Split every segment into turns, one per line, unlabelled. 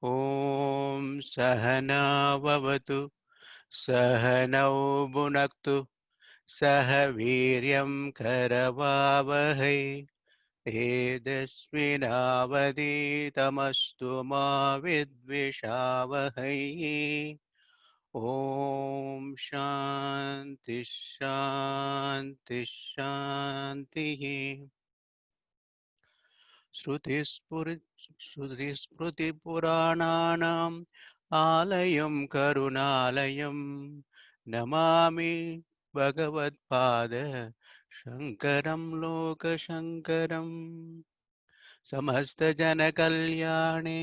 ॐ सहना भवतु सहनौ भुनक्तु सह वीर्यं करवावहै तेजस्विनावधीतमस्तु मा विद्विषावहै। ॐ शान्ति शान्ति शान्तिः। श्रुतिस्मृतिपुराणानाम् आलयं करुणालयं नमामि भगवत्पाद शङ्करं लोकशङ्करम्। समस्तजनकल्याणे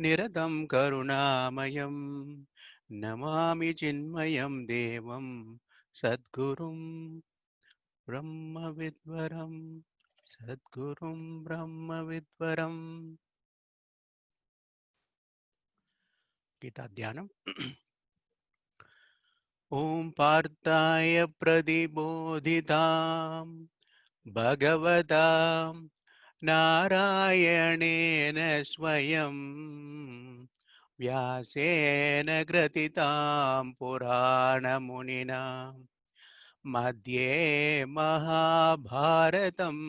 निरतं करुणामयं नमामि चिन्मयं देवं सद्गुरुं ब्रह्मविद्वरम् सद्गुरुं ब्रह्मविद्वरम्। गीता ध्यानम्। ॐ पार्थाय प्रतिबोधितां भगवता नारायणेन स्वयं व्यासेन ग्रथितां पुराणमुनिना मध्ये महाभारतम्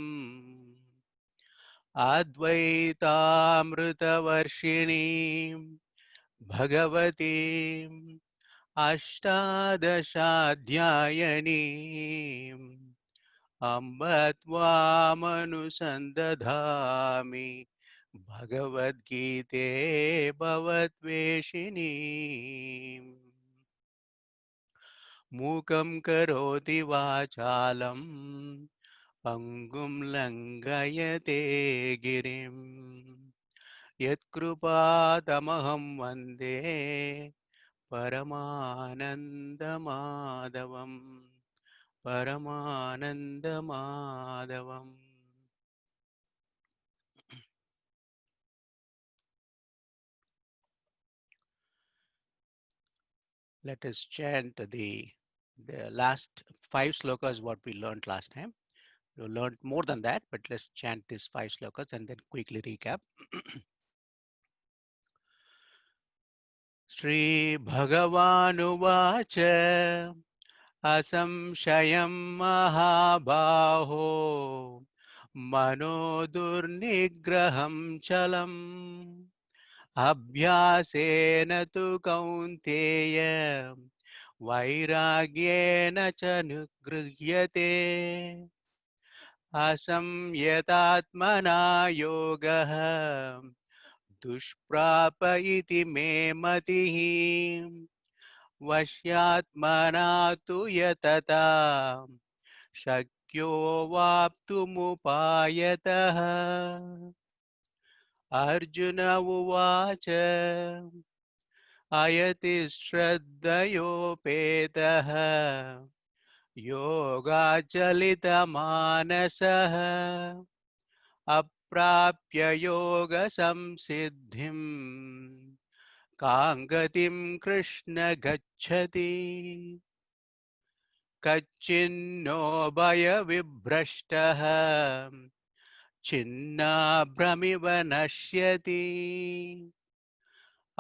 अद्वैतामृतवर्षिणीं भगवतीम् अष्टादशाध्यायिनीम् अम्ब त्वामनुसन्दधामि भगवद्गीते भवद्वेषिणीम्। मूकं करोति वाचालं पङ्गुं लङ्घयते गिरिं यत्कृपातमहं वन्दे परमानन्दमाधवम् परमानन्दमाधवम्। Let us chant the last 5 slokas what we learned last time. We learned more than that, but let's chant these 5 slokas and then quickly recap. Shri Bhagavanuvacha असंशयं महाबाहो मनो दुर्निग्रहं चलम् अभ्यासेन तु कौन्तेय वैराग्येन च निगृह्यते असंयतात्मना योगः दुष्प्राप इति मे मतिः वश्यात्मना तु यतता शक्यो वाप्तुमुपायतः। अर्जुन उवाच अयति श्रद्धयोपेतः योगाचलितमानसः अप्राप्य योगसंसिद्धिम् काङ्गतिं कृष्ण गच्छति कच्चिन्नो भयविभ्रष्टः छिन्नाभ्रमिव नश्यति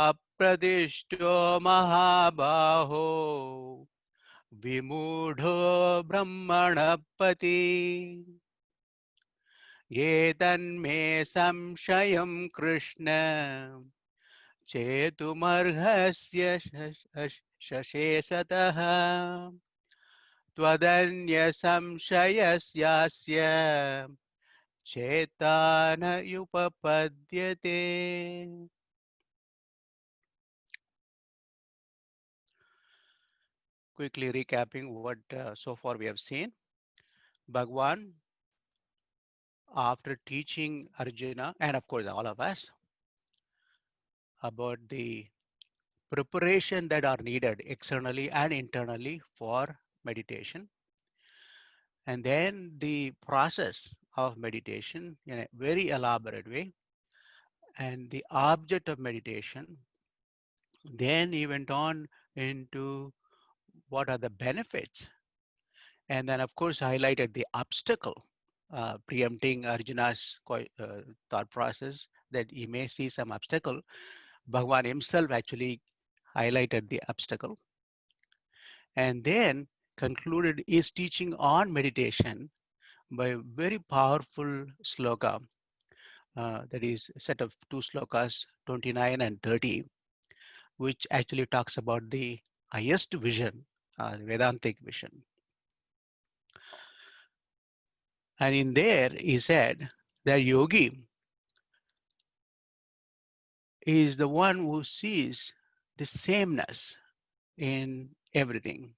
अप्रदिष्टो महाबाहो विमूढो ब्रह्मणः पथि एतन्मे संशयं कृष्ण चेतुमर्हस्य शशेषतः त्वदन्यसंशयस्यास्य चेता न उपपद्यते। Quickly recapping what so far we have seen. Bhagwan after teaching Arjuna, and of course all of us, about the preparation that are needed externally and internally for meditation, and then the process of meditation in a very elaborate way, and the object of meditation. Then he went on into what are the benefits, and then of course highlighted the obstacle, preempting Arjuna's thought process that he may see some obstacle. Bhagwan himself actually highlighted the obstacle, and then concluded his teaching on meditation by a very powerful sloka, that is a set of two slokas, 29 and 30, which actually talks about the highest vision, Vedantic vision. And in there, he said that yogi is the one who sees the sameness in everything.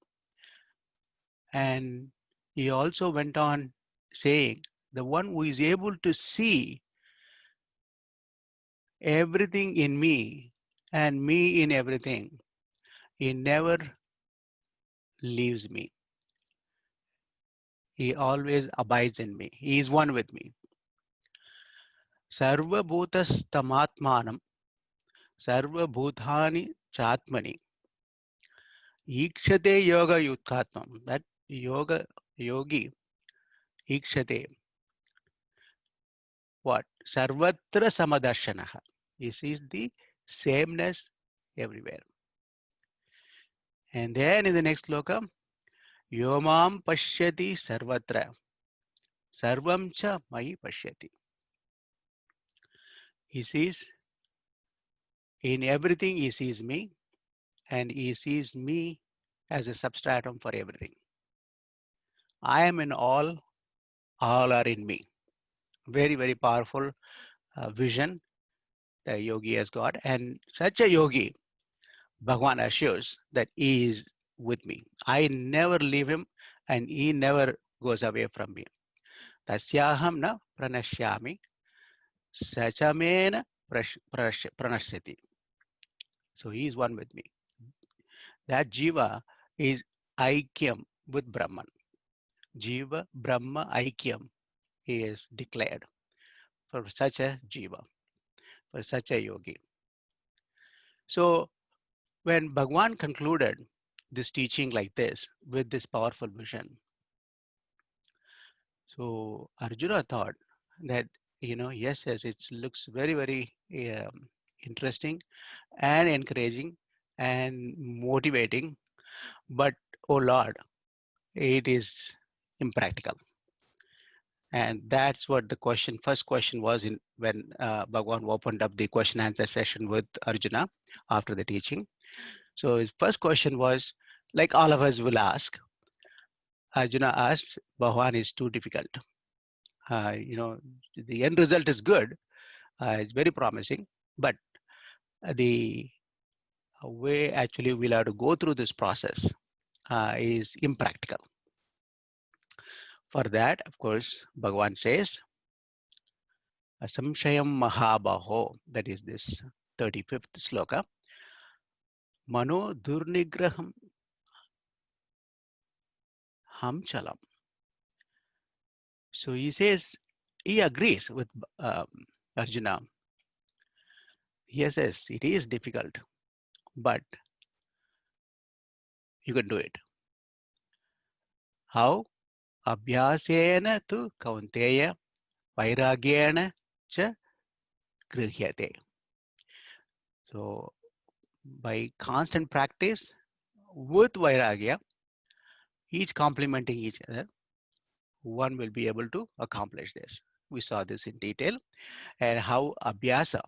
And he also went on saying, the one who is able to see everything in me and me in everything, he never leaves me. He always abides in me. He is one with me. Sarva bhutastamatmanam, sarva bhutani chatmani, ikshate yoga yutkatmam. That yogi, ikshate, what? Sarvatra samadarshanaha. He sees the sameness everywhere. And then in the next sloka, yomam pashyati sarvatra, sarvam cha mai pashyati. He sees in everything, he sees me, and he sees me as a substratum for everything. I am in all are in me. Very, very powerful vision the yogi has got. And such a yogi, Bhagwan assures that he is with me. I never leave him and he never goes away from me. Tasyaham na pranashyami sachamena pranashyati. So he is one with me. That jiva is aikyam with Brahman. Jiva Brahma aikyam is declared for such a jiva, for such a yogi. So when Bhagwan concluded this teaching like this with this powerful vision, so Arjuna thought that, yes, it looks very, very interesting and encouraging and motivating, but oh Lord, it is impractical. And that's what the first question was in when Bhagwan opened up the question answer session with Arjuna after the teaching. So his first question was, like all of us will ask, Arjuna asked, Bhagwan is too difficult. The end result is good. It's very promising, but the way actually we'll have to go through this process is impractical. For that, of course, Bhagwan says, Samshayam Mahabaho, that is this 35th sloka, Mano Durnigraham Hamchalam. So he says, he agrees with Arjuna. He says, it is difficult, but you can do it. How? Abhyasena tu kaunteya vairagyena cha grihyate. So by constant practice with vairagya, each complementing each other, one will be able to accomplish this. We saw this in detail, and how abhyasa,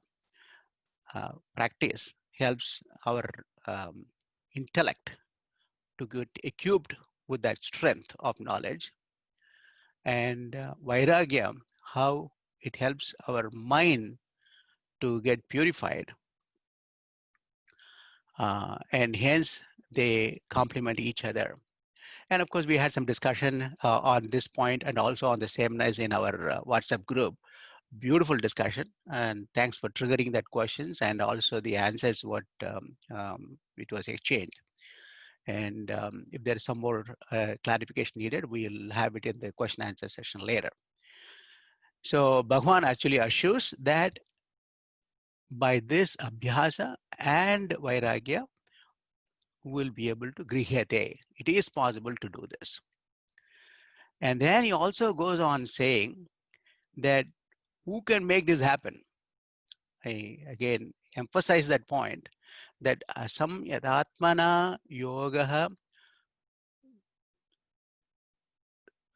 practice, helps our intellect to get equipped with that strength of knowledge, and vairagya, how it helps our mind to get purified, and hence they complement each other. And of course, we had some discussion on this point and also on the sameness in our WhatsApp group. Beautiful discussion, and thanks for triggering that questions and also the answers what it was exchanged. And if there is some more clarification needed, we'll have it in the question answer session later. So Bhagwan actually assures that by this abhyasa and vairagya, will be able to grihyate. It is possible to do this. And then he also goes on saying that who can make this happen? I again emphasize that point that samyadatmana yoga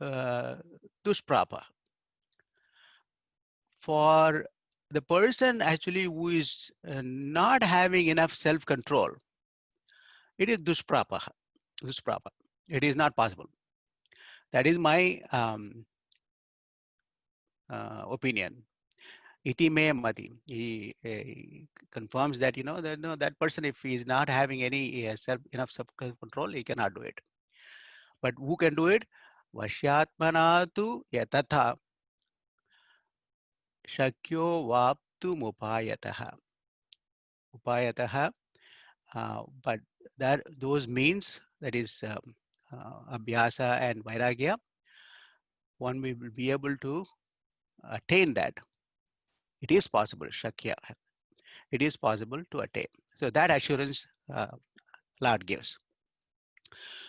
uh, dushprapa. For the person actually who is not having enough self-control, it is dushprapa. Dushprapa. It is not possible. That is my opinion. Iti me mati. He confirms that that no, that person, if he is not having any enough self control, he cannot do it. But who can do it? Vashyatmanatu yatatha shakyo vaptumupayataha. Upayataha. But that those means, that is abhyasa and vairagya, one will be able to attain that. It is possible, shakya. It is possible to attain. So that assurance Lord gives.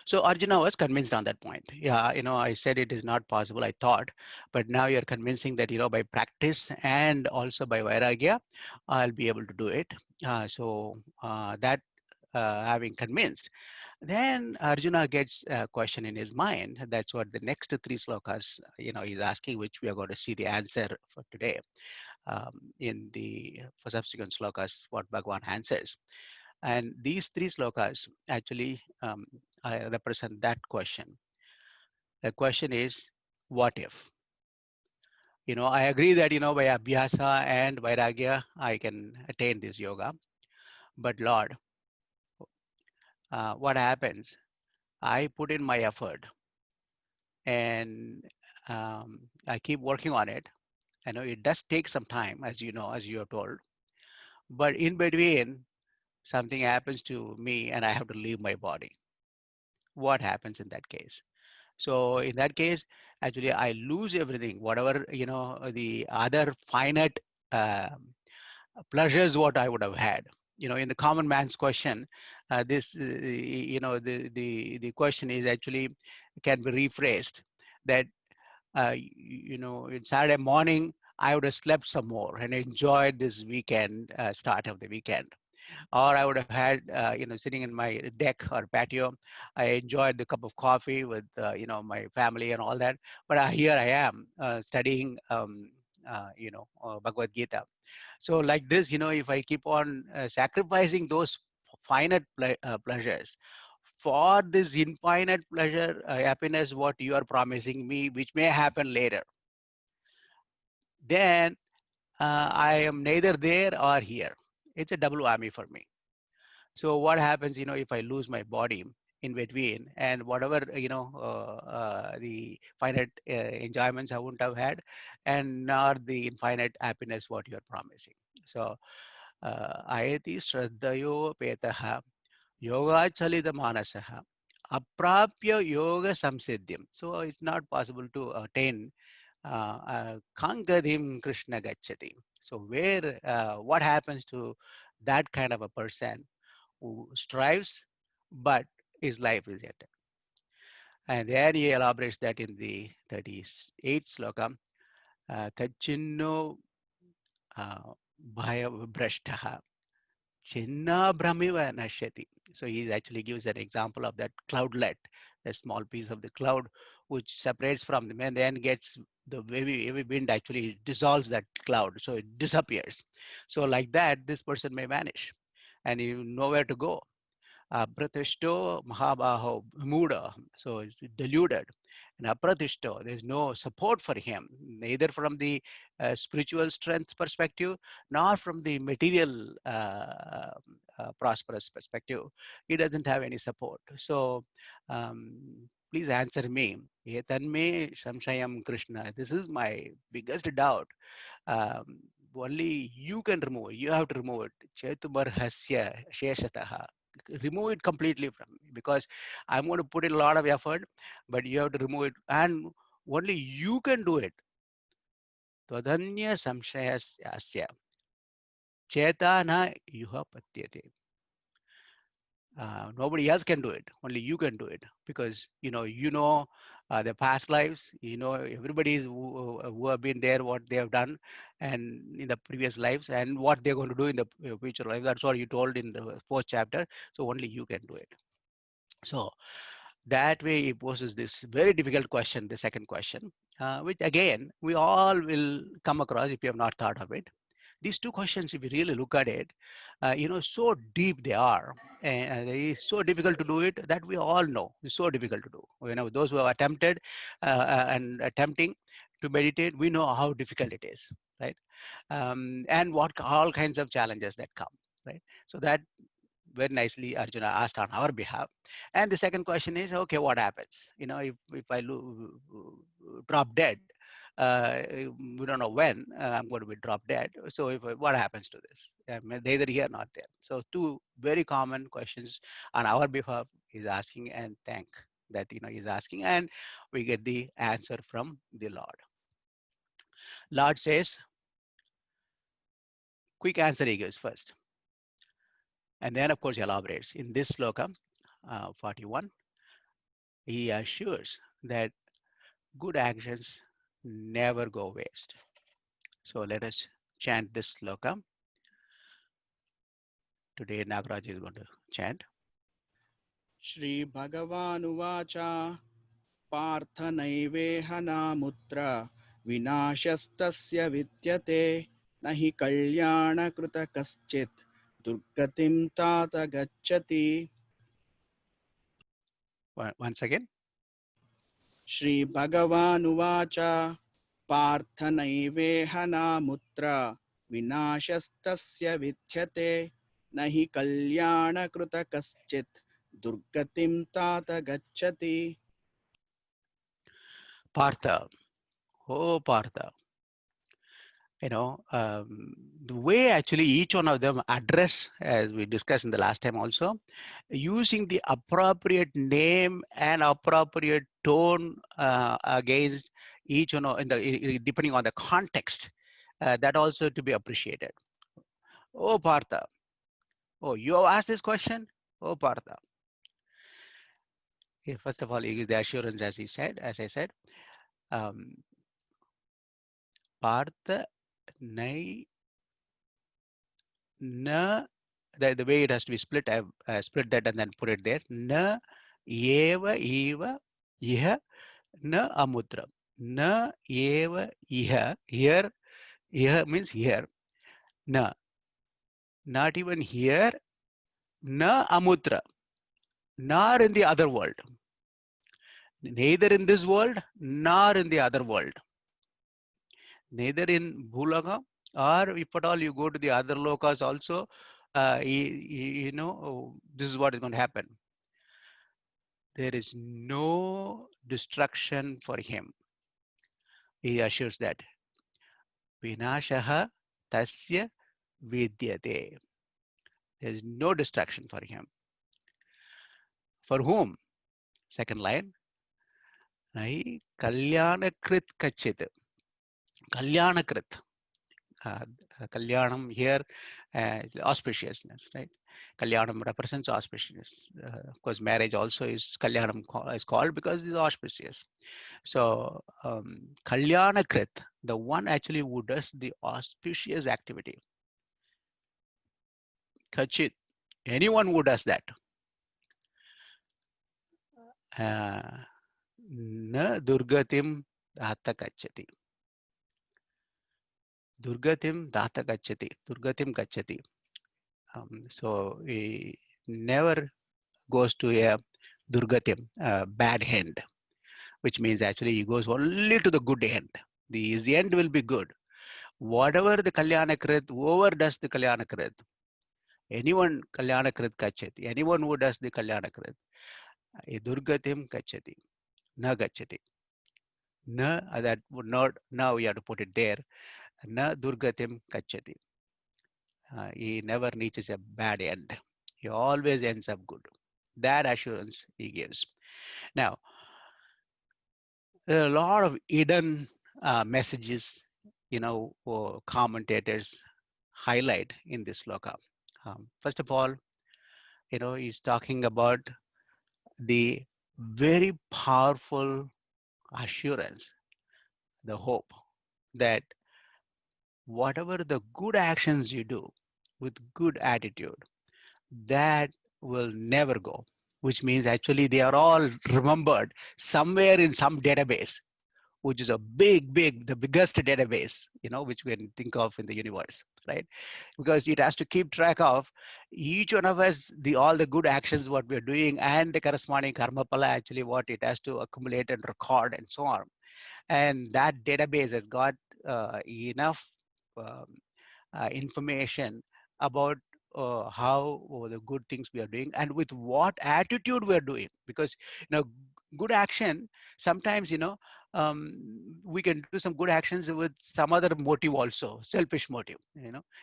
So Arjuna was convinced on that point. Yeah, I said it is not possible, I thought, but now you're convincing that, by practice and also by vairagya, I'll be able to do it. That having convinced, then Arjuna gets a question in his mind. That's what the next three slokas, he's asking, which we are going to see the answer for today in the for subsequent slokas, what Bhagavan answers. And these three slokas actually represent that question. The question is, what if? I agree that, by abhyasa and vairagya, I can attain this yoga. But Lord, what happens? I put in my effort and I keep working on it. I know it does take some time, as you know, as you are told. But in between, something happens to me and I have to leave my body. What happens in that case? So in that case, actually, I lose everything, whatever, the other finite pleasures what I would have had. In the common man's question, this, the question is actually can be rephrased that, in Saturday morning, I would have slept some more and enjoyed this weekend, start of the weekend. Or I would have had, sitting in my deck or patio, I enjoyed the cup of coffee with, my family and all that. But here I am studying, Bhagavad Gita. So like this, if I keep on sacrificing those finite pleasures for this infinite pleasure, happiness, what you are promising me, which may happen later, then I am neither there or here. It's a double whammy for me. So what happens, if I lose my body in between and whatever, the finite enjoyments I wouldn't have had, and nor the infinite happiness what you're promising. So, ayati shraddhayo petaha yogachalita manasaha aprapya yoga samsiddhyam. So it's not possible to attain kangadim Krishna gachati. So what happens to that kind of a person who strives, but his life is yet. And then he elaborates that in the 38th sloka, Kachinno Bhaya Brashtaha Chinna Brahmiva Nashyati. So he actually gives an example of that cloudlet, a small piece of the cloud which separates from them and then gets the heavy wind actually dissolves that cloud. So it disappears. So like that, this person may vanish and you nowhere to go. Apratishto Mahabaho Muda, so it's deluded. And Apratishto, there's no support for him, neither from the spiritual strength perspective, nor from the material prosperous perspective. He doesn't have any support. So please answer me. Etanme samshayam Krishna. This is my biggest doubt. Um, Only you can remove it. You have to remove it. Chetumarhasya sheshataha. Remove it completely from me, because I'm going to put in a lot of effort, but you have to remove it, and only you can do it. Tadanya samshayasya chetana yuha patyate. Nobody else can do it. Only you can do it, because the past lives. Everybody who have been there, what they have done, and in the previous lives, and what they're going to do in the future life. That's what you told in the fourth chapter. So only you can do it. So that way it poses this very difficult question, the second question, which again we all will come across if you have not thought of it. These two questions, if you really look at it, so deep they are, and it is so difficult to do it that we all know it's so difficult to do. Those who have attempted and attempting to meditate, we know how difficult it is, right? And what all kinds of challenges that come, right? So that very nicely Arjuna asked on our behalf. And the second question is, okay, what happens? If I drop dead, we don't know when I'm going to be drop dead. So what happens to this? Neither here nor there. So two very common questions on our behalf is asking, and thank that is asking, and we get the answer from the Lord. Lord says, quick answer he gives first. And then, of course, he elaborates. In this sloka, 41, he assures that good actions never go waste. So let us chant this sloka. Today, Nagaraj is going to chant.
Shri Bhagavanuvacha Parthanaiveha namutra Vinashastasya vidyate Nahi kalyana kruta kaschit Durgatim tata gacchati.
Once again.
Shri Bhagavanuvacha Parthanaiveha namutra Vinashastasya vidyate Nahi kalyana kruta kaschit Durgatim tata gacchati.
Partha. Oh, Partha. The way actually each one of them address, as we discussed in the last time also, using the appropriate name and appropriate tone against each one depending on the context, that also to be appreciated. Oh, Partha. Oh, you have asked this question? Oh, Partha. First of all, he gives the assurance, as I said, um, Partha Nai Na, the way it has to be split, I've split that and then put it there. Na eva eva iha na amutra. Na eva iha, here, iha means here. Na, not even here. Na amutra, nor in the other world. Neither in this world, nor in the other world. Neither in Bhulaga, or if at all you go to the other lokas also, this is what is going to happen. There is no destruction for him. He assures that. Vinashaha tasya vidyate. There is no destruction for him. For whom? Second line. Nahi kalyanakrit kachit. Kalyanakrit. Kalyanam here, auspiciousness, right? Kalyanam represents auspiciousness. Of course, marriage also is Kalyanam is called because it's auspicious. So, Kalyanakrit, the one actually who does the auspicious activity. Kachit, anyone who does that. Na durgatim data kachati. Durgatim data kachati. Durgatim kachati. So he never goes to a durgatim, bad end, which means actually he goes only to the good end. His end will be good. Whatever the kalyanakrit, whoever does the kalyanakrit, anyone kalyanakrit kachati, anyone who does the kalyanakrit, durgatim kachati. na gachati. Na, that would not, now you have to put it there. Na durgatim gachati. He never reaches a bad end. He always ends up good. That assurance he gives. Now, there are a lot of hidden messages, or commentators highlight in this sloka. First of all, he's talking about the very powerful assurance, the hope that whatever the good actions you do with good attitude, that will never go, which means actually they are all remembered somewhere in some database, which is a the biggest database, which we can think of in the universe, right? Because it has to keep track of each one of us, all the good actions what we're doing, and the corresponding karma pala, actually what it has to accumulate and record and so on. And that database has got enough um, information about how the good things we are doing and with what attitude we are doing. Because good action sometimes, we can do some good actions with some other motive also, selfish motive.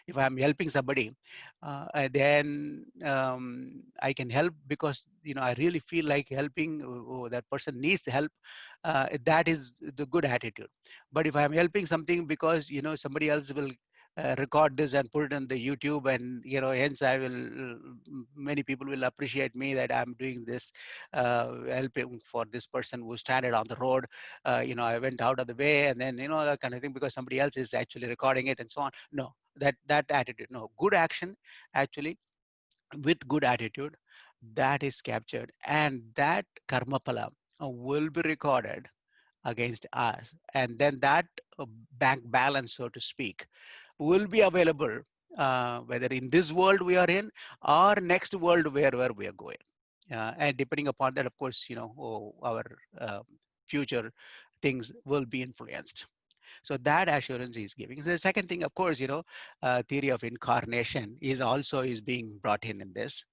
If I'm helping somebody, then I can help because I really feel like helping. That person needs help. That is the good attitude. But if I'm helping something because somebody else will record this and put it on the YouTube, and hence I will, many people will appreciate me that I'm doing this, helping for this person who stranded on the road. I went out of the way, and then that kind of thing, because somebody else is actually recording it and so on. No, that attitude, no, good action actually with good attitude, that is captured, and that karma pala will be recorded against us, and then that bank balance, so to speak, will be available, whether in this world we are in or next world wherever we are going. And depending upon that, of course, our future things will be influenced. So that assurance is giving. The second thing, of course, theory of incarnation is also is being brought in this.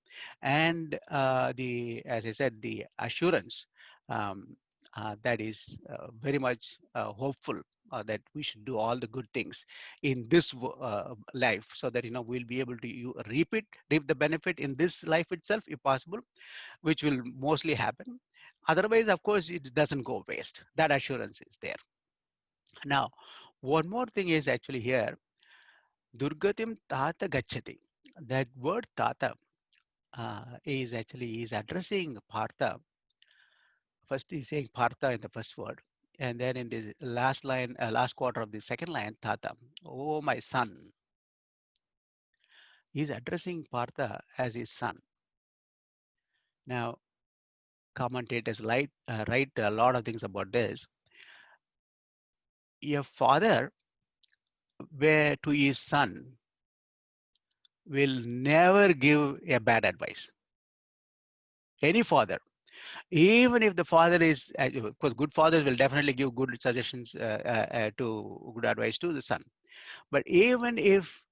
And as I said, the assurance, um, that is very much hopeful, that we should do all the good things in this life, so that we'll be able to reap the benefit in this life itself if possible, which will mostly happen. Otherwise, of course, it doesn't go waste. That assurance is there. Now, one more thing is actually here, Durgatim Tata Gachati. That word Tata is addressing Partha. First, he's saying Partha in the first word, and then in the last line, last quarter of the second line, Tata, oh my son. He's addressing Partha as his son. Now, commentators write a lot of things about this. A father, where to his son, will never give a bad advice. Any father, even if the father is, of course, good fathers will definitely give good suggestions, to good advice to the son. But even if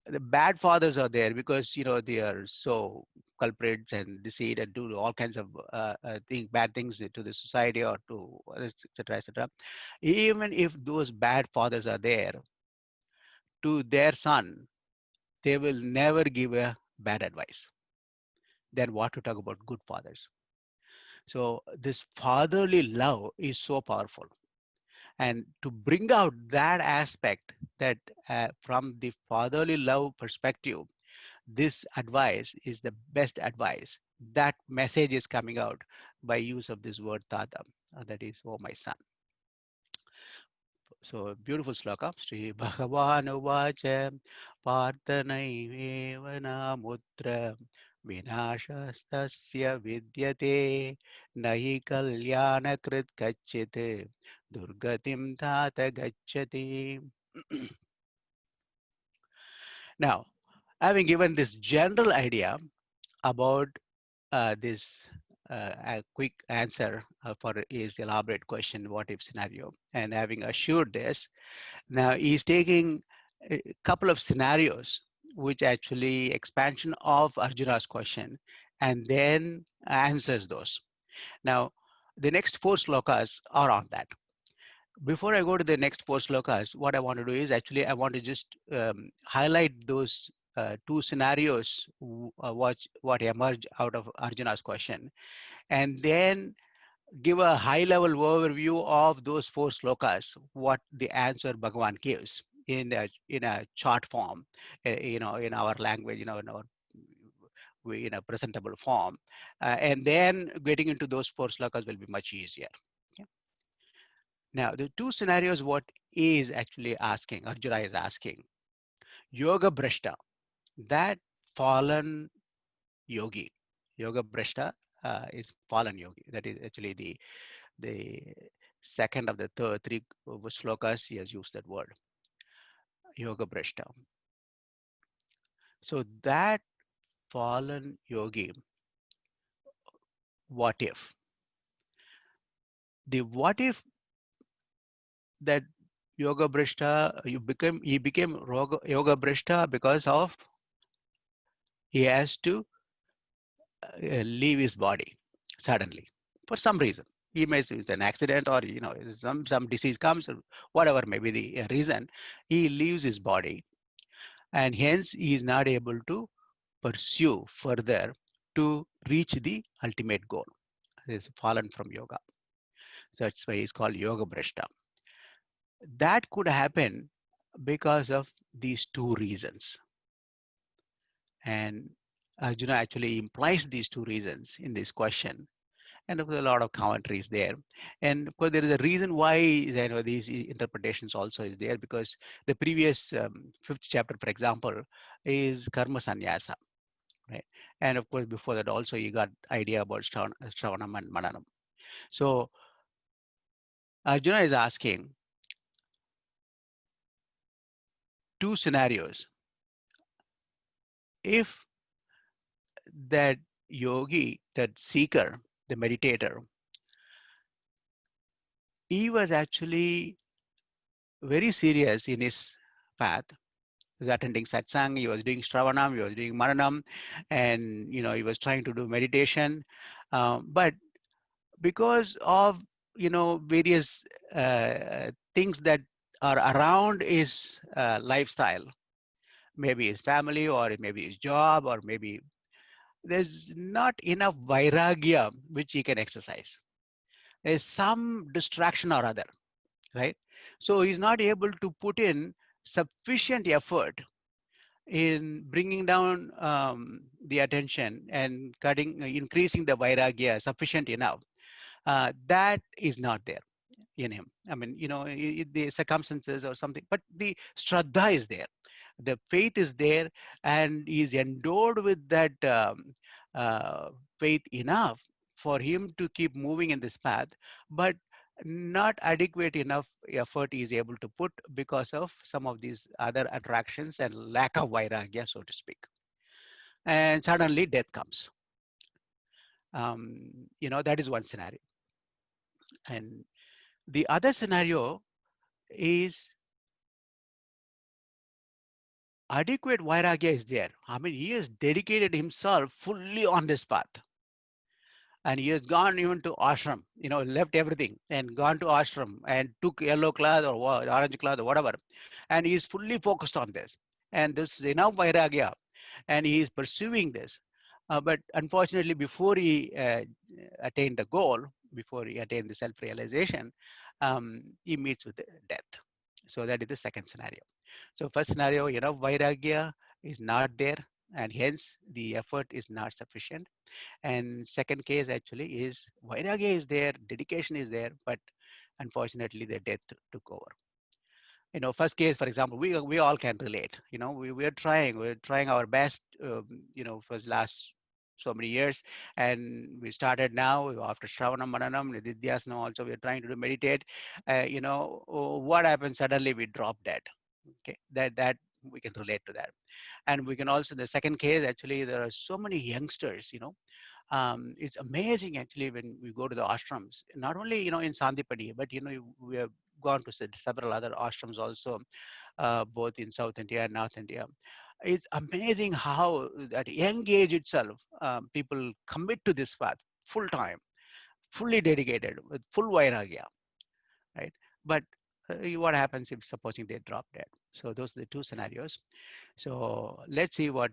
the bad fathers are there, because they are so culprits and deceit and do all kinds of bad things to the society or to others, etc., etc. Even if those bad fathers are there, to their son, they will never give a bad advice. Then what to talk about good fathers? So this fatherly love is so powerful. And to bring out that aspect, that from the fatherly love perspective, this advice is the best advice. That message is coming out by use of this word tata, that is, oh my son. So beautiful sloka. Sri Bhagavan Uvacha Parthanaiva Namutra Vinashastasya Vidyate Nahi Kalyana Krit Gachite Durgatim Tata Gachati. Now, having given this general idea about this a quick answer for his elaborate question, what if scenario, and having assured this, now he's taking a couple of scenarios which actually expansion of Arjuna's question, and then answers those. Now, The next four slokas are on that. Before I go to the next four slokas, what I want to do is actually I want to just highlight those two scenarios what emerge out of Arjuna's question, and then give a high level overview of those four slokas, what the answer Bhagavan gives in a chart form, in our language, in our in a presentable form, and then getting into those four slokas will be much easier. Okay? Now, the two scenarios, what is actually asking, Arjuna is asking, Yoga Brashta, that fallen yogi, Yoga Brashta is fallen yogi. That is actually the second of the third three slokas, he has used that word, Yoga Brashta. So that fallen yogi, what if? The what if that Yoga Brashta, he became Yoga Brashta because of he has to leave his body suddenly for some reason. He may it's an accident or some disease comes or whatever may be the reason. He leaves his body and hence he is not able to pursue further to reach the ultimate goal. He is fallen from yoga. So that's why he's called Yoga Brashta. That could happen because of these two reasons. And Arjuna actually implies these two reasons in this question. And of course, a lot of commentaries there. And of course, there is a reason why these interpretations also is there, because the previous fifth chapter, for example, is karma sannyasa, right? And of course, before that also you got idea about Shravanam and Mananam. So Arjuna is asking two scenarios. If that yogi, that seeker, the meditator, he was actually very serious in his path. He was attending satsang, he was doing Shravanam, he was doing Maranam, and he was trying to do meditation. But because of various things that are around his lifestyle, maybe his family or maybe his job or maybe there's not enough vairagya which he can exercise. There's some distraction or other, right? So he's not able to put in sufficient effort in bringing down the attention and increasing the vairagya sufficient enough. That is not there in him. I mean, the circumstances or something, but the shraddha is there. The faith is there, and he's endowed with that uh, faith enough for him to keep moving in this path, but not adequate enough effort he is able to put because of some of these other attractions and lack of vairagya, so to speak. And suddenly death comes. That is one scenario. And the other scenario is adequate vairagya is there. I mean, he has dedicated himself fully on this path. And he has gone even to ashram, left everything and gone to ashram and took yellow cloth or orange cloth or whatever. And he is fully focused on this. And this is enough vairagya. And he is pursuing this. But unfortunately, before he attained the goal, before he attained the self-realization, he meets with death. So that is the second scenario. So first scenario, vairagya is not there, and hence the effort is not sufficient. And second case actually is vairagya is there, dedication is there, but unfortunately the death took over. First case, for example, we all can relate. We're trying our best, for the last so many years, and we started now after Shravanam, Mananam, Nididhyasana also, we're trying to do meditate. What happens? Suddenly we drop dead. Okay, that we can relate to that. And we can also, the second case, actually, there are so many youngsters, it's amazing actually when we go to the ashrams, not only, in Sandipani, but, we have gone to several other ashrams also, both in South India and North India. It's amazing how at young age itself, people commit to this path full time fully dedicated with full vairagya, right? But what happens if supposing they drop dead? So those are the two scenarios. So let's see what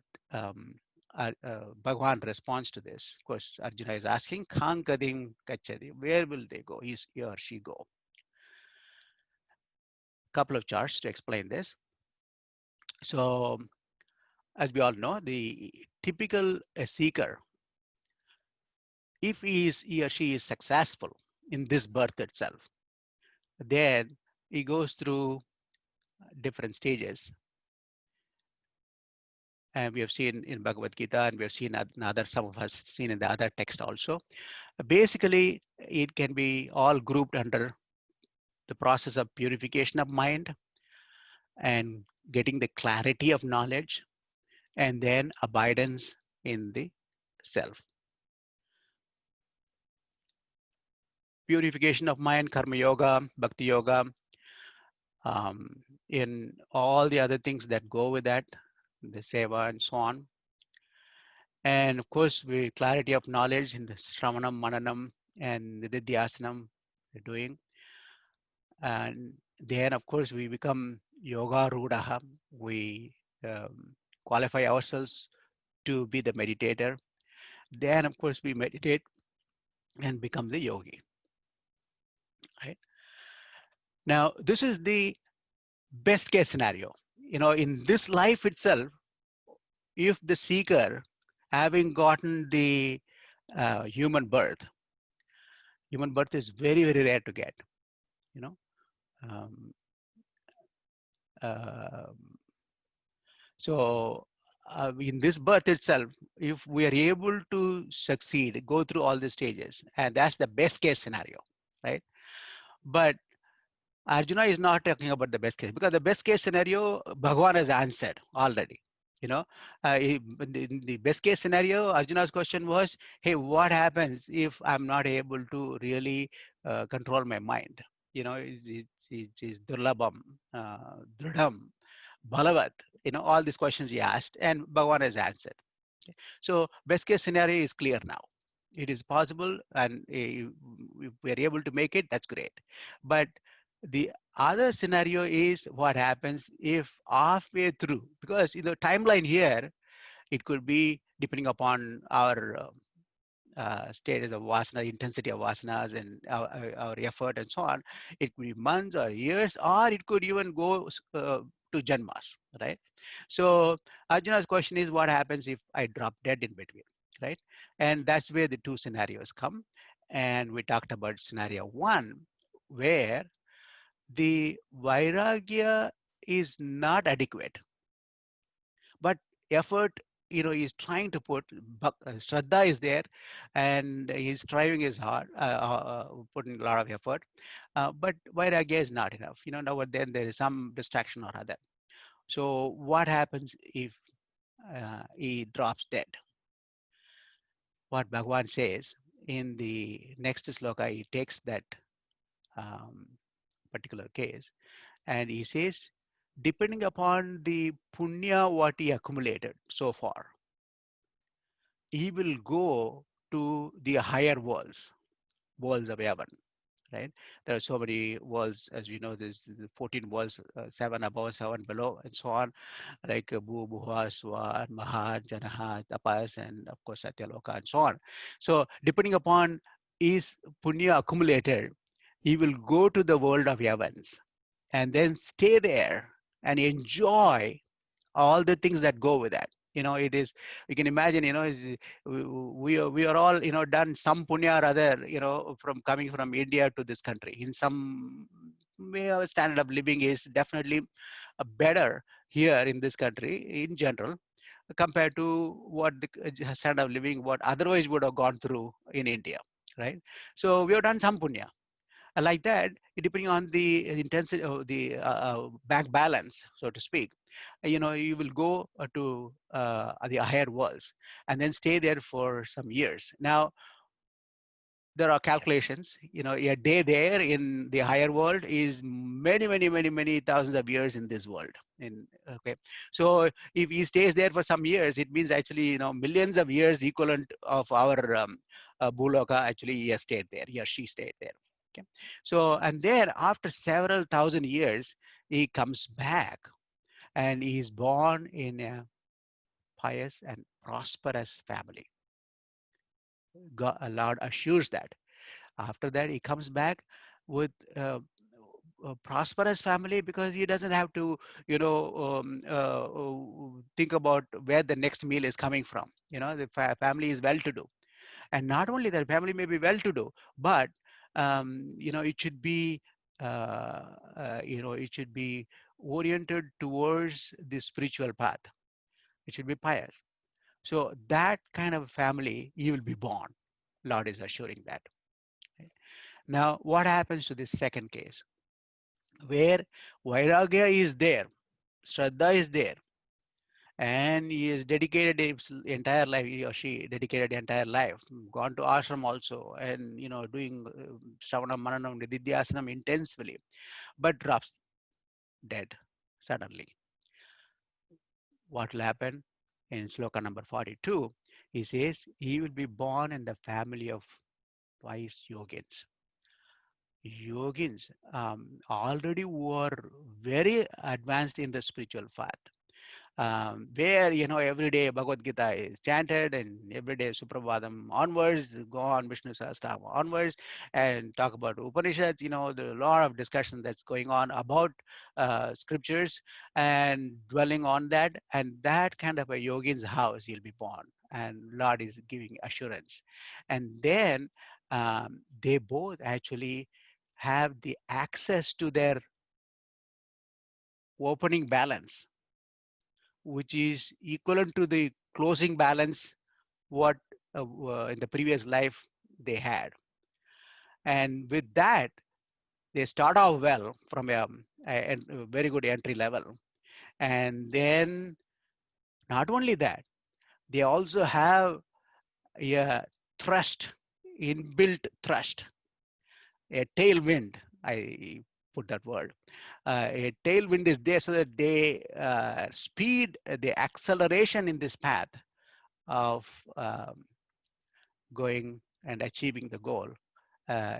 Bhagwan responds to this. Of course, Arjuna is asking, Khan Kadim Kachadi, where will they go? He or she go? Couple of charts to explain this. So as we all know, the typical seeker, if he or she is successful in this birth itself, then he goes through different stages. And we have seen in Bhagavad Gita, and we have seen another, some of us seen in the other text also. Basically, it can be all grouped under the process of purification of mind and getting the clarity of knowledge, and then abidance in the self. Purification of mind, karma yoga, bhakti yoga, in all the other things that go with that, the seva and so on. And of course, with clarity of knowledge in the Shravanam, Mananam, and the Nididhyasanam we're doing. And then, of course, we become Yoga Rudaha. We qualify ourselves to be the meditator. Then, of course, we meditate and become the yogi. Right? Now, this is the best case scenario. In this life itself, if the seeker, having gotten the human birth is very, very rare to get. You know, um, uh, so in this birth itself, if we are able to succeed, go through all the stages, and that's the best case scenario, right? But Arjuna is not talking about the best case, because the best case scenario, Bhagwan has answered already. In the best case scenario, Arjuna's question was, hey, what happens if I'm not able to really control my mind? It's Durlabham, Dridham, Balavat, all these questions he asked, and Bhagwan has answered. So best case scenario is clear now. It is possible, and if we are able to make it, that's great. But the other scenario is what happens if halfway through, because in the timeline here, it could be depending upon our status of vasana, intensity of vasanas, and our effort and so on. It could be months or years, or it could even go to janmas, right? So Arjuna's question is, what happens if I drop dead in between, right? And that's where the two scenarios come. And we talked about scenario one, where the vairagya is not adequate, but effort, he's trying to put, shraddha is there, and he's striving his hard, putting a lot of effort, but vairagya is not enough. Now and then there is some distraction or other. So what happens if he drops dead? What Bhagwan says in the next sloka, he takes that um, particular case, and he says, depending upon the punya what he accumulated so far, he will go to the higher worlds of heaven, right? There are so many worlds, as you know, there's the 14 worlds, 7 above, 7 below, and so on, like Bhu, Bhuva, Swa, Maha, Janaha, Tapas, and of course Satyaloka, and so on. So depending upon his punya accumulated, he will go to the world of heavens and then stay there and enjoy all the things that go with that. It is, you can imagine, we are all, done some punya or other, from coming from India to this country. In some way, our standard of living is definitely better here in this country in general, compared to what the standard of living what otherwise would have gone through in India, right? So we have done some punya. Like that, depending on the intensity of the bank balance, so to speak, you will go to the higher worlds and then stay there for some years. Now, there are calculations. A day there in the higher world is many thousands of years in this world. In okay, so if he stays there for some years, it means actually millions of years equivalent of our Buloka. Actually, he has stayed there. He or she stayed there. Okay, so and then after several thousand years, he comes back and he is born in a pious and prosperous family. God, Lord assures that. After that, he comes back with a prosperous family because he doesn't have to, think about where the next meal is coming from. The family is well-to-do, and not only that, family may be well-to-do, but it should be, it should be oriented towards the spiritual path. It should be pious. So that kind of family, you will be born. Lord is assuring that. Right? Now, what happens to this second case, where Vairagya is there, Shraddha is there, and he has dedicated his entire life, he or she dedicated the entire life, gone to ashram also, and doing Shravana Mananam, Nididhyasanam intensively, but drops dead suddenly. What will happen? In sloka number 42, he says he will be born in the family of wise yogins. Yogins already were very advanced in the spiritual path, where every day Bhagavad Gita is chanted, and every day Suprabhadam onwards, go on Vishnu Sahasranama onwards, and talk about Upanishads. There are a lot of discussion that's going on about scriptures and dwelling on that, and that kind of a yogin's house you'll be born, and Lord is giving assurance. And then they both actually have the access to their opening balance, which is equivalent to the closing balance what in the previous life they had. And with that, they start off well from a very good entry level. And then not only that, they also have a thrust, inbuilt thrust, a tailwind. I put that word. A tailwind is there so that they speed, the acceleration in this path of going and achieving the goal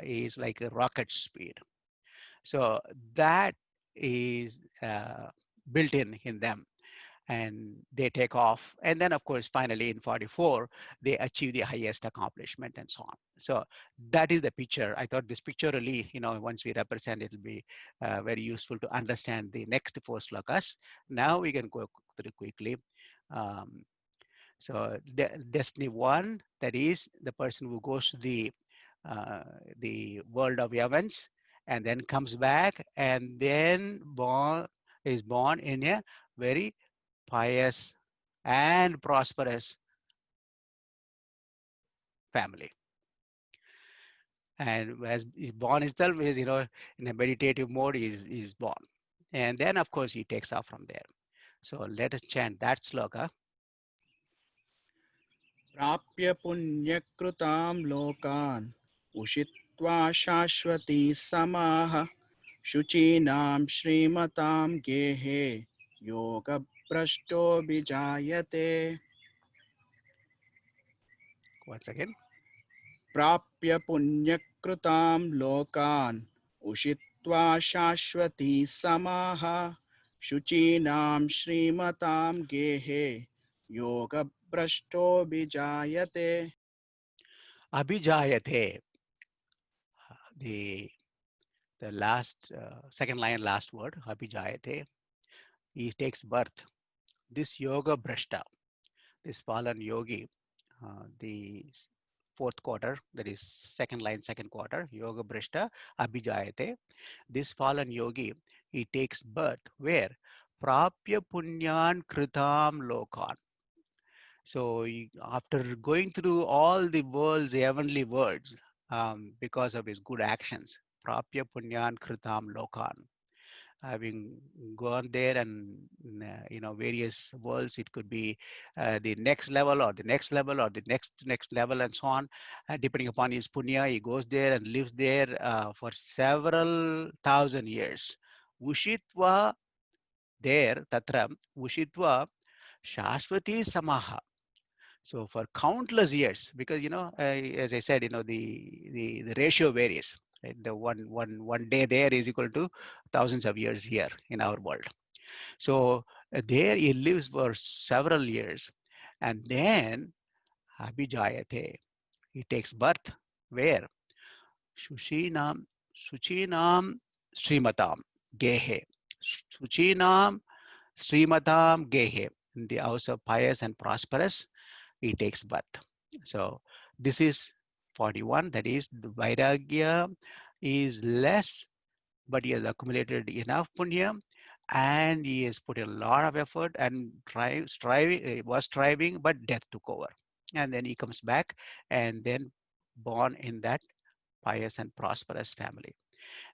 is like a rocket speed. So that is built in them, and they take off. And then, of course, finally in 44, they achieve the highest accomplishment and so on. So that is the picture. I thought this picture really, once we represent, it will be very useful to understand the next four slokas. Now we can go through quickly. Um, so destiny one, that is the person who goes to the world of events and then comes back and then is born in a very pious and prosperous family. And as is born itself is, in a meditative mode is born. And then of course he takes off from there. So let us chant that sloka.
प्राप्य पुण्यकृतां लोकान् उषित्वा शाश्वती समाः शुचीनां श्रीमतां गेहे योगभ्रष्टोऽभिजायते
Once again.
प्राप्य पुण्यकृतां लोकान् उषित्वा शाश्वती समाः शुचीनां श्रीमतां गेहे योगभ्रष्टोऽभिजायते
Abhijayate. The last second line, last word, Abhijayate. He takes birth. This yoga brashta, this fallen yogi, the fourth quarter, that is second line, second quarter, yoga brashta, Abhijayate. This fallen yogi, he takes birth where? Prapya punyan kritam lokan. So after going through all the world's heavenly worlds, because of his good actions, Prapya punyan kritam lokan, having gone there and various worlds, it could be the next level or the next level or the next level and so on, depending upon his punya, he goes there and lives there for several thousand years. Ushitva there, tatra, Ushitva Shashwati Samaha. So for countless years, because as I said, the ratio varies. Right? The one day there is equal to thousands of years here in our world. So there he lives for several years, and then Abhijayate, he takes birth. Where? Shushinam, Suchinam Srimatam Gehe. Suchinam Srimatam Gehe. In the house of pious and prosperous, he takes birth. So this is 41. That is, the Vairagya is less, but he has accumulated enough punya, and he has put a lot of effort and was striving, but death took over. And then he comes back and then born in that pious and prosperous family.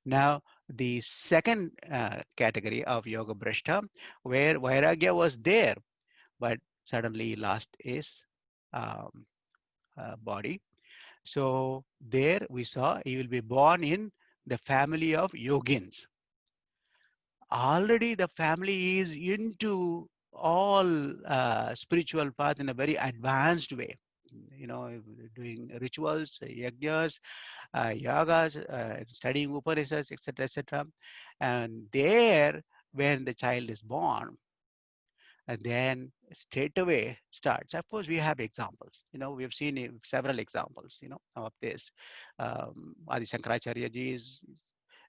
Now, the second category of Yoga Brishta, where Vairagya was there, but suddenly he lost his um, body. So there we saw he will be born in the family of yogins. Already the family is into all spiritual path in a very advanced way. Doing rituals, yajnas, yagas, studying Upanishads, etc., etc. And there, when the child is born, and then straight away starts. Of course, we have examples. We've seen several examples. Of this. Adi Shankaracharya ji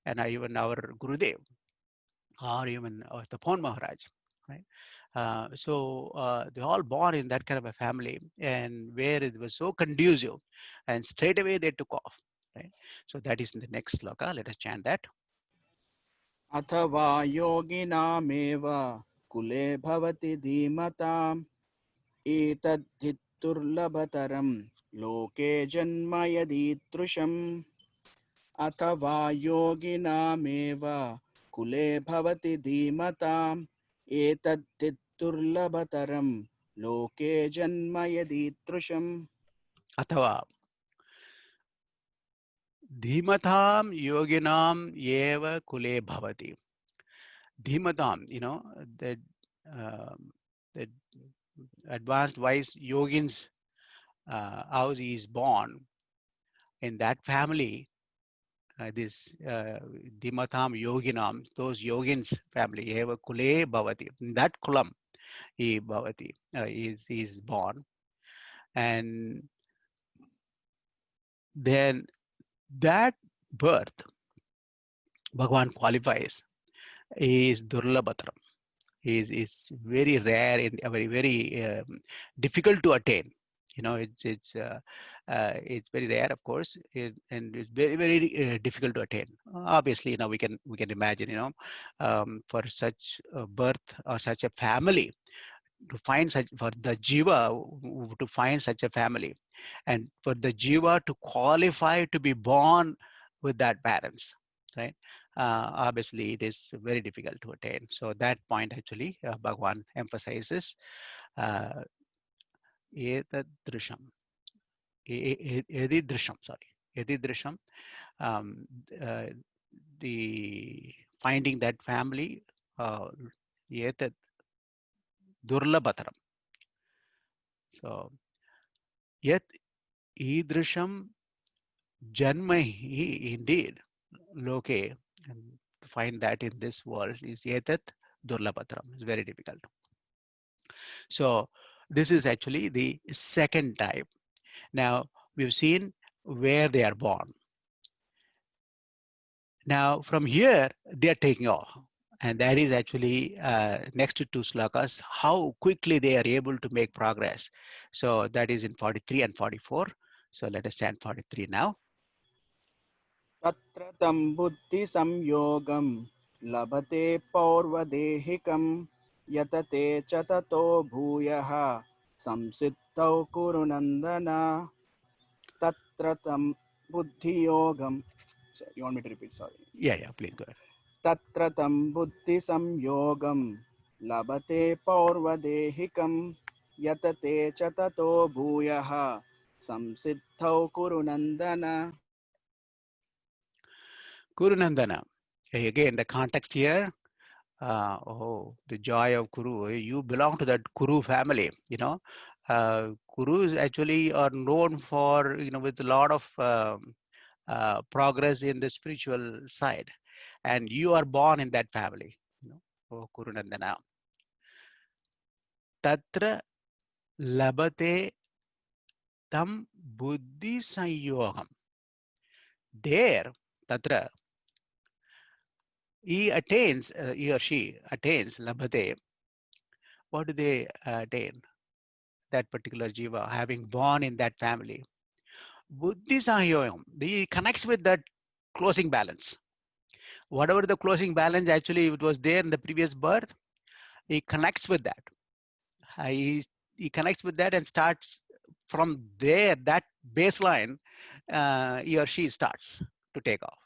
and even our Gurudev, or even Tapon Maharaj, right? They're all born in that kind of a family, and where it was so conducive, and straight away they took off, right? So that is in the next sloka. Let us chant that.
अथवा योगिनामेव कुले भवति धीमताम् एतद्धि दुर्लभतरं लोके जन्म यदीदृशम् अथवा योगिनामेव कुले भवति धीमताम् एतद्धि दुर्लभतरं लोके जन्म यदीदृशम्
Athava Dhimatam yoginam eva kule bhavati. Dhimatam, the, the advanced wise yogins house is born in that family. This Dhimatam yoginam, those yogins family, eva kule bhavati. In that kulam, he bhavati is born, and then that birth, Bhagwan qualifies, is durlabhatram. Is very rare and very difficult to attain. It's very rare, of course, and it's very difficult to attain. Obviously, we can imagine, for such a birth or such a family, to find such, for the jiva to find such a family, and for the jiva to qualify to be born with that parents, right? Obviously it is very difficult to attain. So that point actually Bhagwan emphasizes. uh, Etadrisham, edidrisham, sorry, edidrisham, um, uh, the finding that family, etad durlabhataram. So yet idrisham janmahi, indeed, loke, and to find that in this world is etat durlabhatram. It's very difficult. So this is actually the second type. Now we've seen where they are born. Now from here they are taking off, and that is actually next to two slokas, how quickly they are able to make progress. So that is in 43 and 44. So let us chant 43 now.
तत्र तं बुद्धिसंयोगं लभते पौर्वदेहिकं यतते च ततो भूयः संसिद्धौ कुरु नन्दन तत्र तं बुद्धियोगं you want me to repeat? Sorry.
Yeah, please go ahead.
तत्र तं बुद्धिसंयोगं लभते पौर्वदेहिकं यतते च ततो भूयः संसिद्धौ कुरु नन्दन
Kurunandana. Again, the context here, oh, the joy of Kuru. You belong to that Kuru family, Kurus actually are known for, with a lot of progress in the spiritual side. And you are born in that family, oh, Kuru Nandana. Tatra labate tam buddhi sanyogam. There, Tatra, he or she attains, labate. What do they attain? That particular jiva, having born in that family. Buddhi Sahayoyam, he connects with that closing balance. Whatever the closing balance actually it was there in the previous birth, he connects with that. He, he connects with that and starts from there, that baseline, he or she starts to take off.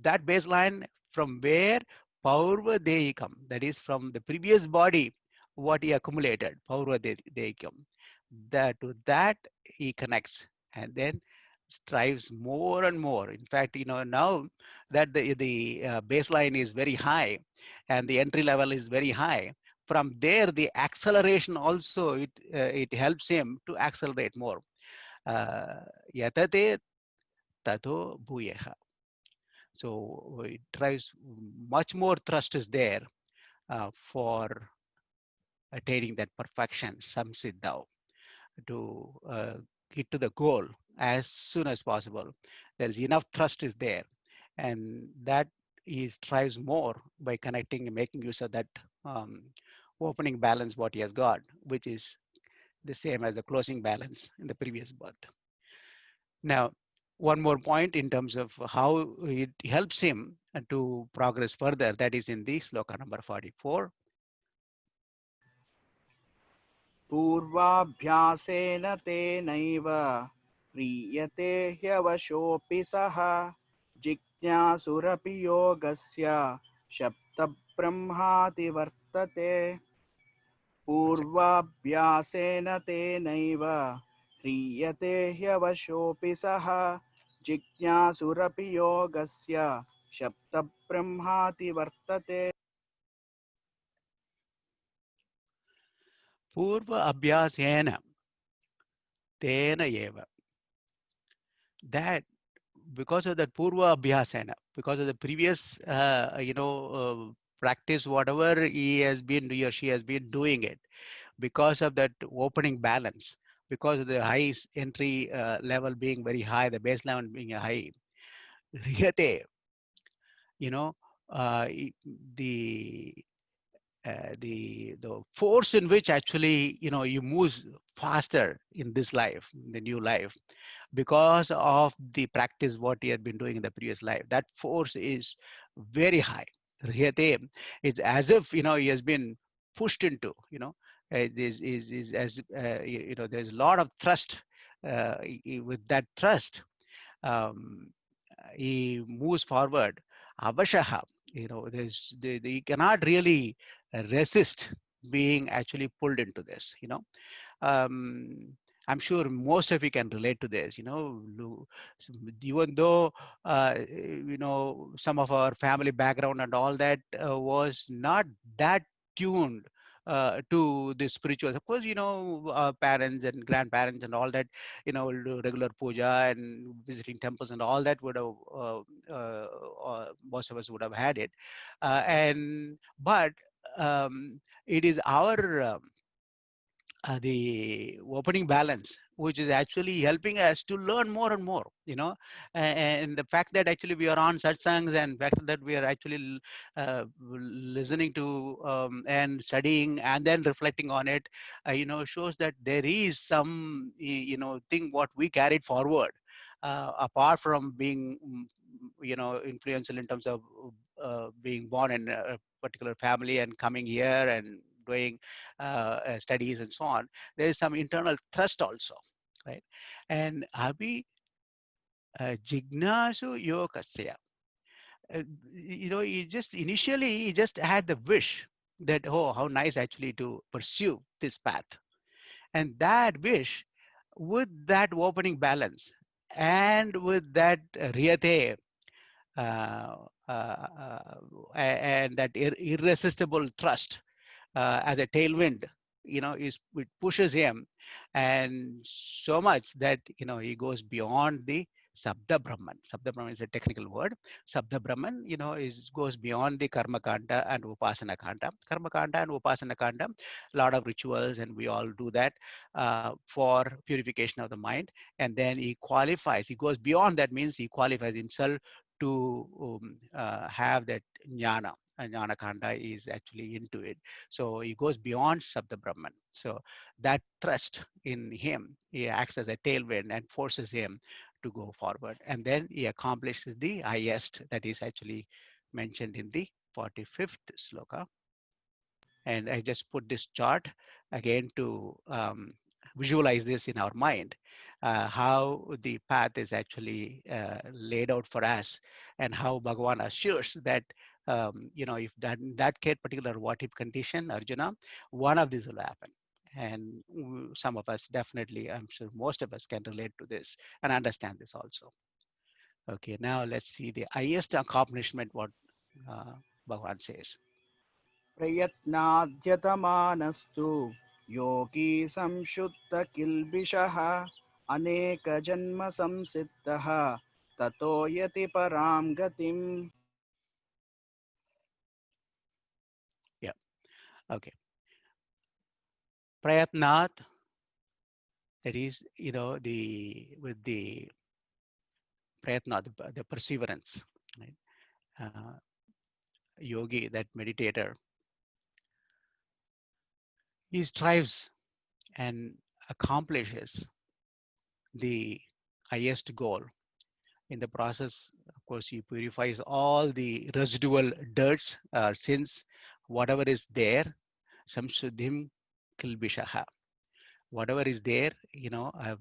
That baseline from where Paurva Deikam, that is from the previous body, what he accumulated, Paurva Deikam, that to that he connects and then strives more and more. In fact, now that the baseline is very high and the entry level is very high, from there the acceleration also it helps him to accelerate more. Yatate tato bhuyeha. So it drives much more thrust is there for attaining that perfection, samsiddhau, to get to the goal as soon as possible. There is enough thrust is there, and that he strives more by connecting and making use of that um, opening balance what he has got, which is the same as the closing balance in the previous birth. Now, one more point in terms of how it helps him to progress further, that is in the sloka number 44.
पूर्वाभ्यासेन तेनैव ह्रियते ह्यवशोऽपि सः जिज्ञासुरपि योगस्य शब्दब्रह्माति वर्तते
One second.
पूर्वाभ्यासेन तेनैव ह्रियते ह्यवशोऽपि सः जिज्ञासुरपि योगस्य शब्दब्रह्माति वर्तते
Purva abhyasena tena eva. That because of that purva abhyasena, because of the previous, practice, whatever he or she has been doing it, because of that opening balance, because of the high entry level being very high, the baseline being high, riyate, you know, the the force in which actually you move faster in this life, the new life, because of the practice what he had been doing in the previous life, that force is very high. Riyate, it's as if he has been pushed into, is as there's a lot of thrust. With that thrust, um, he moves forward. Avashaha, he cannot really resist being actually pulled into this. Um, I'm sure most of you can relate to this. Even though some of our family background and all that was not that tuned to the spiritual. Of course, parents and grandparents and all that, will do regular puja and visiting temples and all that would have most of us would have had it, and but it is our the opening balance which is actually helping us to learn more and more, and the fact that actually we are on satsangs and fact that we are actually listening to and studying and then reflecting on it, shows that there is some thing what we carried forward, apart from being influential in terms of being born in a particular family and coming here and doing studies and so on. There is some internal thrust also, right? And Abhi Jignasu Yokasya, he just initially he just had the wish that, oh, how nice actually to pursue this path, and that wish with that opening balance and with that riyate, uh, and that irresistible thrust as a tailwind, is it pushes him, and so much that he goes beyond the Sabda Brahman. Sabda Brahman is a technical word. Sabda Brahman, is goes beyond the Karma Kanda and Upasana Kanda. Karma Kanda and Upasana Kanda, a lot of rituals, and we all do that for purification of the mind. And then he qualifies. He goes beyond that, means he qualifies himself to have that jnana. And jnana Kanda is actually into it. So he goes beyond Sabda Brahman. So that thrust in him, he acts as a tailwind and forces him to go forward. And then he accomplishes the highest, that is actually mentioned in the 45th sloka. And I just put this chart again to visualize this in our mind, how the path is actually laid out for us, and how Bhagavan assures that, if that particular what if condition, Arjuna, one of these will happen. And some of us definitely, I'm sure most of us can relate to this and understand this also. Okay, now let's see the highest accomplishment, what Bhagavan says.
प्रयत्नाद्यतमानस्तु योगी संशुद्धकिल्बिषः अनेकजन्मसंसिद्धः ततो यति परां गतिम्.
Yeah, okay. Prayatnat, that is, with the prayatna, the perseverance, right? Uh, Yogi, that meditator, he strives and accomplishes the highest goal. In the process, of course, he purifies all the residual dirts, sins, whatever is there, samshuddhim kilbishaha. Whatever is there,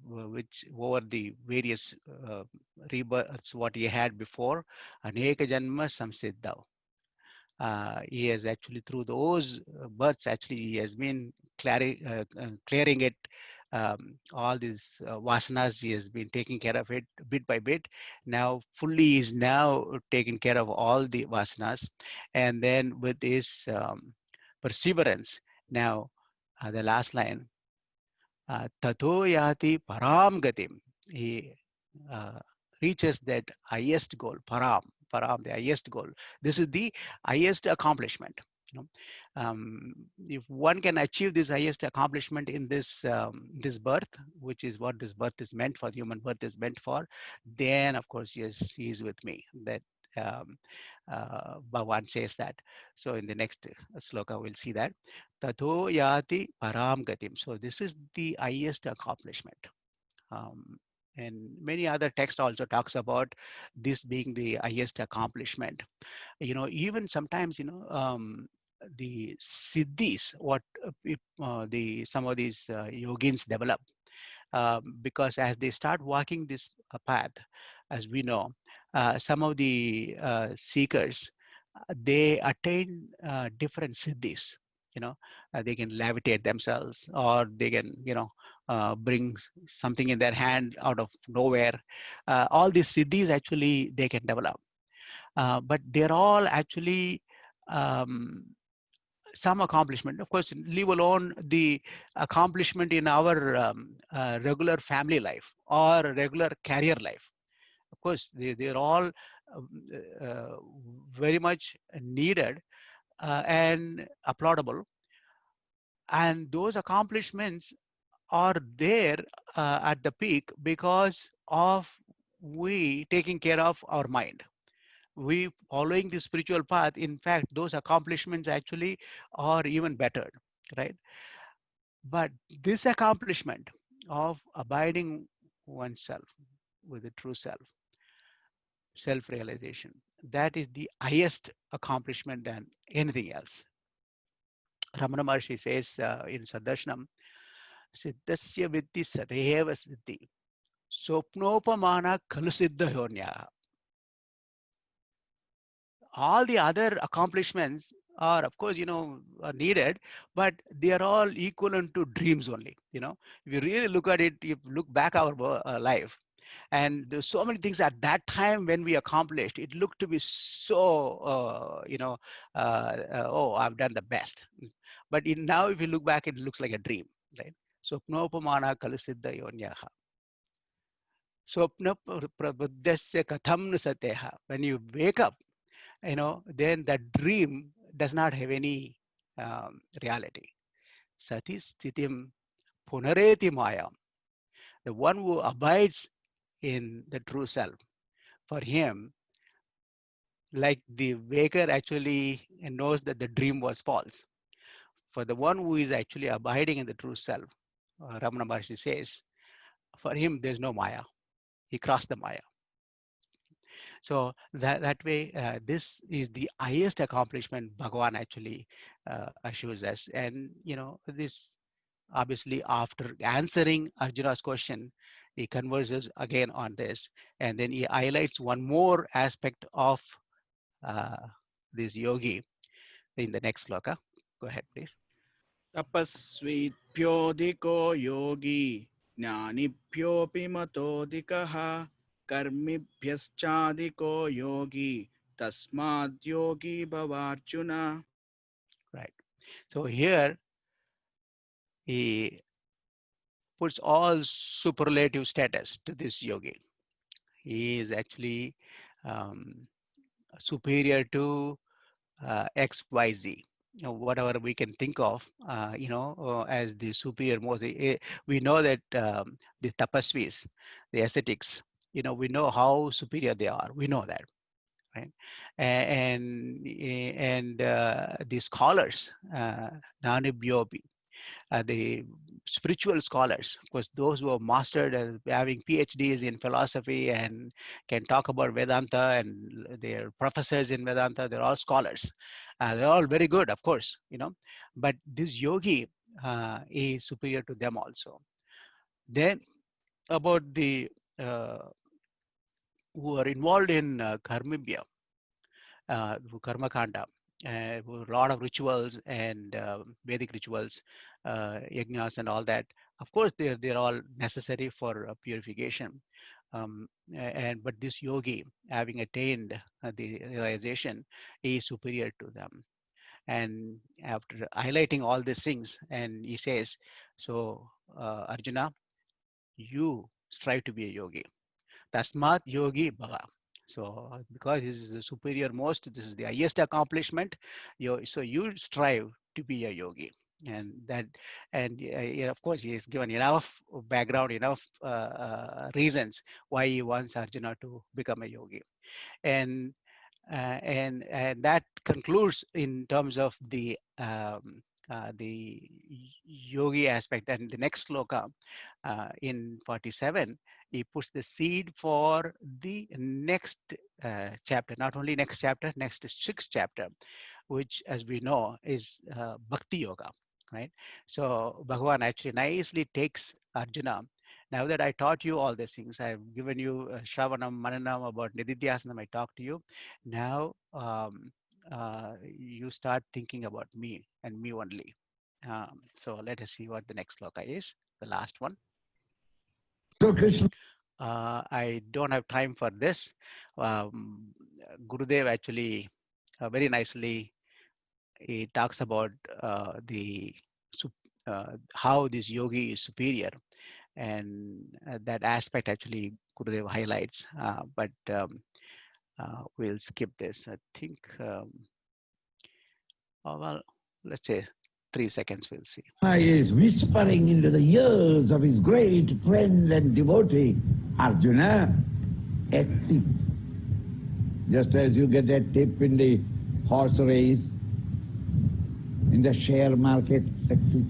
which over the various rebirths, what he had before, aneka janma samsiddha. He has actually, through those births, actually, he has been clearing it, all these vasanas, he has been taking care of it bit by bit. Now, fully is now taking care of all the vasanas. And then with his perseverance, now, the last line, Tato yati param gatim. He uh, reaches that highest goal, param, the highest goal. This is the highest accomplishment. You know, if one can achieve this highest accomplishment in this birth, which is what this birth is meant for, the human birth is meant for, then of course, yes, he is with me. That Bhagavan says that. So in the next sloka, we'll see that. Tato yati param gatim. So this is the highest accomplishment. And many other text also talks about this being the highest accomplishment. Even sometimes, the siddhis, what the some of these yogins develop, because as they start walking this path, as we know, some of the seekers, they attain different siddhis. They can levitate themselves, or they can, bring something in their hand out of nowhere. All these siddhis actually they can develop, but they're all actually um, some accomplishment. Of course, leave alone the accomplishment in our regular family life or regular career life. Of course, they're all uh, very much needed and applaudable. And those accomplishments are there at the peak because of we taking care of our mind. We following the spiritual path. In fact, those accomplishments actually are even better, right? But this accomplishment of abiding oneself with the true self-realization, that is the highest accomplishment than anything else. Ramana Maharshi says in Sadarsanam, Siddhasya Viddhi Sadeva Siddhi, Sopnopamana Kalusiddha Hornya. All the other accomplishments are, of course, are needed, but they are all equivalent to dreams only. If you really look at it, if you look back our life, And there's so many things at that time when we accomplished, it looked to be so, oh, I've done the best. But now, if you look back, it looks like a dream, right? Swapnopamana kalasiddha yonyaha. Swapna prabuddhasya katham nu sateha. When you wake up, then that dream does not have any reality. Sati sthitim punareti maya. The one who abides in the true self, for him, like the waker actually knows that the dream was false. For the one who is actually abiding in the true self, Ramana Maharshi says, for him, there's no Maya. He crossed the Maya. So that way, this is the highest accomplishment Bhagavan actually assures us. And, this obviously after answering Arjuna's question, he converses again on this. And then he highlights one more aspect of this yogi in the next sloka. Go ahead, please.
तपस्वीभ्योऽधिको योगी ज्ञानिभ्योऽपि मतोऽधिकः कर्मिभ्यश्चाधिको योगी तस्माद् योगी भवार्जुन.
Right. So here he puts all superlative status to this yogi. He is actually superior to XYZ. Whatever we can think of, as the superior most. We know that the tapasvis, the ascetics, we know how superior they are. We know that, right? And the scholars, Nanibyobi, the spiritual scholars, of course, those who have mastered having PhDs in philosophy and can talk about Vedanta, and they're professors in Vedanta, they're all scholars. They're all very good, of course, but this yogi is superior to them also. Then about the who are involved in karmibhya, karma kanda, a lot of rituals and Vedic rituals, yajnas and all that. Of course, they're all necessary for purification. But this yogi, having attained the realization, is superior to them. And after highlighting all these things, and he says, so Arjuna, you strive to be a yogi. Tasmat yogi bhava. So because this is the superior most, this is the highest accomplishment. So you strive to be a yogi. And that, and of course, he has given enough background, enough reasons why he wants Arjuna to become a yogi. And that concludes in terms of the yogi aspect. And the next sloka in 47, he puts the seed for the next chapter, not only next chapter, next sixth chapter, which, as we know, is Bhakti Yoga, right? So Bhagavan actually nicely takes Arjuna. Now that I taught you all these things, I've given you Shravanam, Mananam, about Nididhyasanam, I talked to you. Now you start thinking about me and me only. So let us see what the next sloka is, the last one.
So Krishna.
I don't have time for this. Gurudev actually very nicely, he talks about how this yogi is superior, and that aspect actually Gurudev highlights. But we'll skip this. I think, well, let's say 3 seconds, we'll see.
He is whispering into the ears of his great friend and devotee, Arjuna, a tip. Just as you get a tip in the horse race, in the share market, a tip.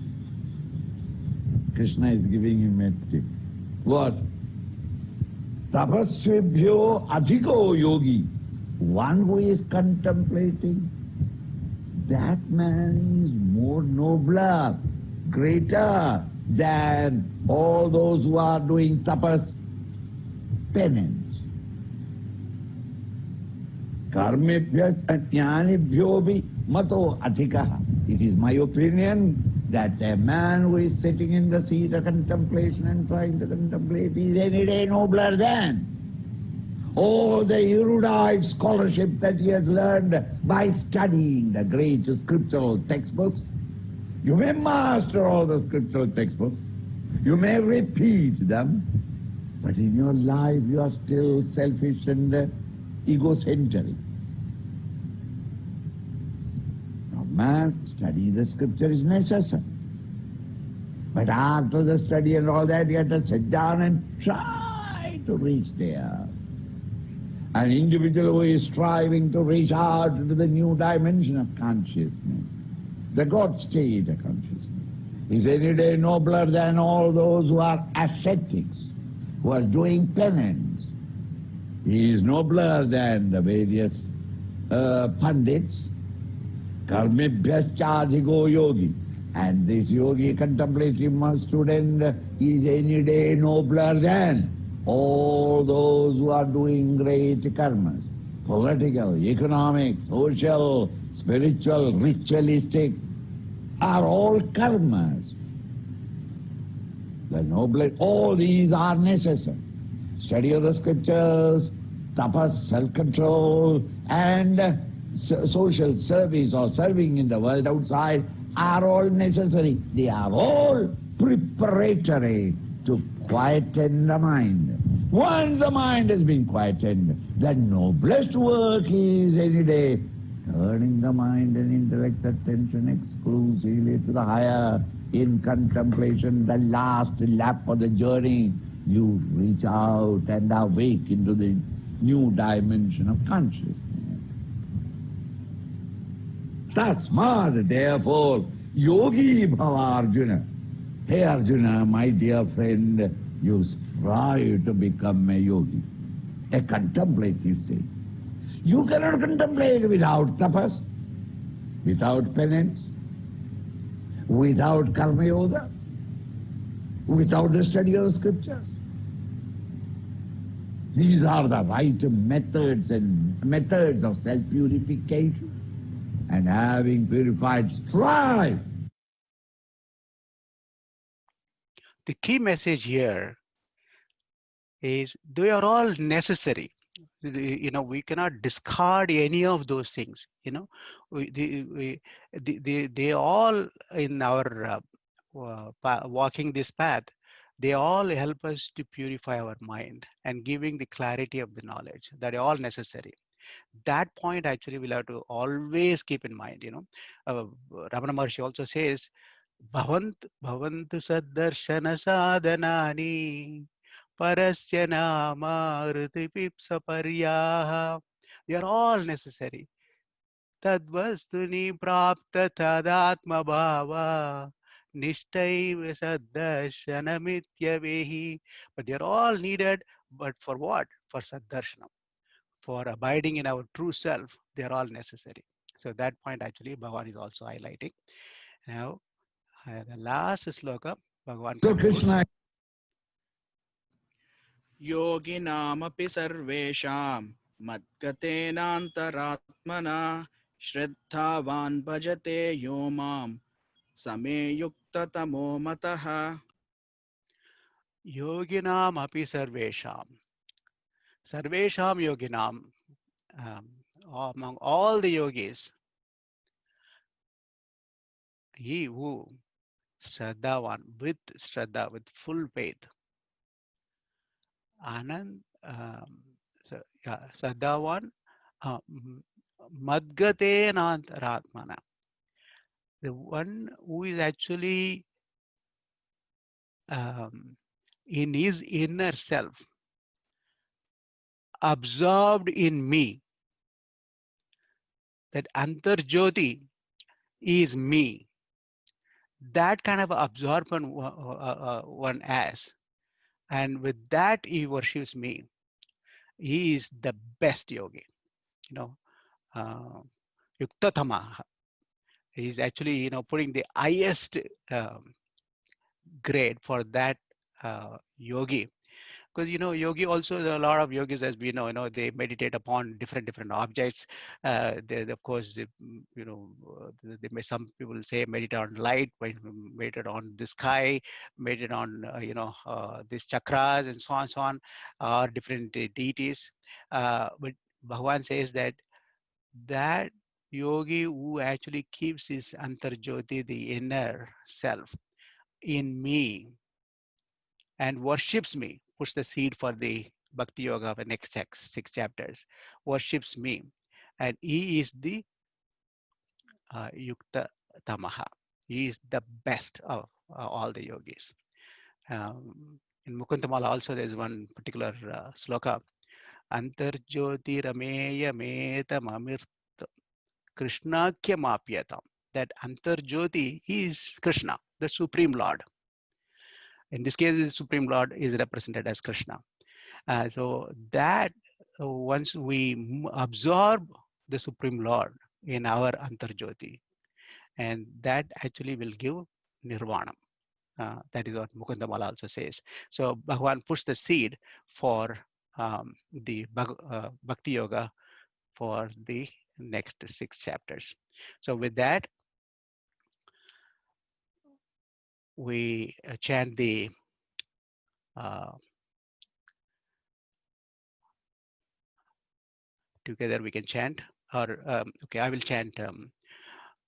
Krishna is giving him a tip. What? Tapasvebhyo adhiko yogi. One who is contemplating, that man is more nobler, greater than all those who are doing tapas, penance. Karmebhya jnanibhyo bhi mato adhikaha. It is my opinion that a man who is sitting in the seat of contemplation and trying to contemplate is any day nobler than all the erudite scholarship that he has learned by studying the great scriptural textbooks. You may master all the scriptural textbooks, you may repeat them, but in your life you are still selfish and egocentric. Now, man, study the scripture is necessary. But after the study and all that, you have to sit down and try to reach there. An individual who is striving to reach out into the new dimension of consciousness, the God state of consciousness, is any day nobler than all those who are ascetics, who are doing penance. He is nobler than the various pandits, karmebhyascha yogi. And this yogi, contemplative student, is any day nobler than all those who are doing great karmas, political, economic, social, spiritual, ritualistic, are all karmas. The noble, all these are necessary. Study of the scriptures, tapas, self-control, and social service or serving in the world outside are all necessary. They are all preparatory to quieten the mind. Once the mind has been quietened, the noblest work is any day turning the mind and intellect's attention exclusively to the higher. In contemplation, the last lap of the journey, you reach out and awake into the new dimension of consciousness. Tasmad, therefore, yogi bhava Arjuna. Hey Arjuna, my dear friend, you strive to become a yogi, a contemplative saint. You cannot contemplate without tapas, without penance, without karma yoga, without the study of the scriptures. These are the right methods of self-purification. And having purified, strive.
The key message here is they are all necessary. We cannot discard any of those things. They all in our walking this path, they all help us to purify our mind and giving the clarity of the knowledge. That are all necessary. That point actually we'll have to always keep in mind. Ramana Maharshi also says, Bhavant saddarshana sadhanani parasya nama rtipipsa paryaha. They are all necessary. Tadvastuni prapta tadatma bhava nishtaiva saddarshana mityavehi. But they are all needed, but for what? For saddarshana. For abiding in our true self, they are all necessary. So that point actually Bhagavan is also highlighting. Now, the last sloka, Bhagavan
So
concludes.
Krishna
योगिनामपि सर्वेषां मद्गतेनान्तरात्मना श्रद्धावान् भजते यो मां समे युक्ततमो मतः.
Yoginam api sarvesham. Sarvesham yoginam. Among all the yogis, he who Shraddhavan, with Shraddha, with full faith. Anand, Shraddhavan, Madgate Nantaratmana. The one who is actually in his inner self, absorbed in me. That Antarjyoti is me. That kind of absorption one has. And with that, he worships me. He is the best yogi. Yuktatama. He is actually, putting the highest grade for that yogi. Because yogi also, there are a lot of yogis, as we know, they meditate upon different objects. Of course, they may, some people say meditate on light, meditate on the sky, meditate on these chakras and so on, or different deities. But Bhagavan says that yogi who actually keeps his antarjyoti, the inner self, in me and worships me, puts the seed for the Bhakti Yoga of the next six chapters, worships me. And he is the Yukta Tamaha. He is the best of all the yogis. In Mukuntamala also there's one particular sloka, Antarjyoti Rameya Meta Mamirta Krishnakya Mapyatam. That Antarjyoti is Krishna, the Supreme Lord. In this case, the Supreme Lord is represented as Krishna. So that once we absorb the Supreme Lord in our Antarjyoti, and that actually will give nirvana. That is what Mukundamala also says. So Bhagavan puts the seed for the Bhakti Yoga for the next six chapters. So with that, we chant the together we can chant, or okay, I will chant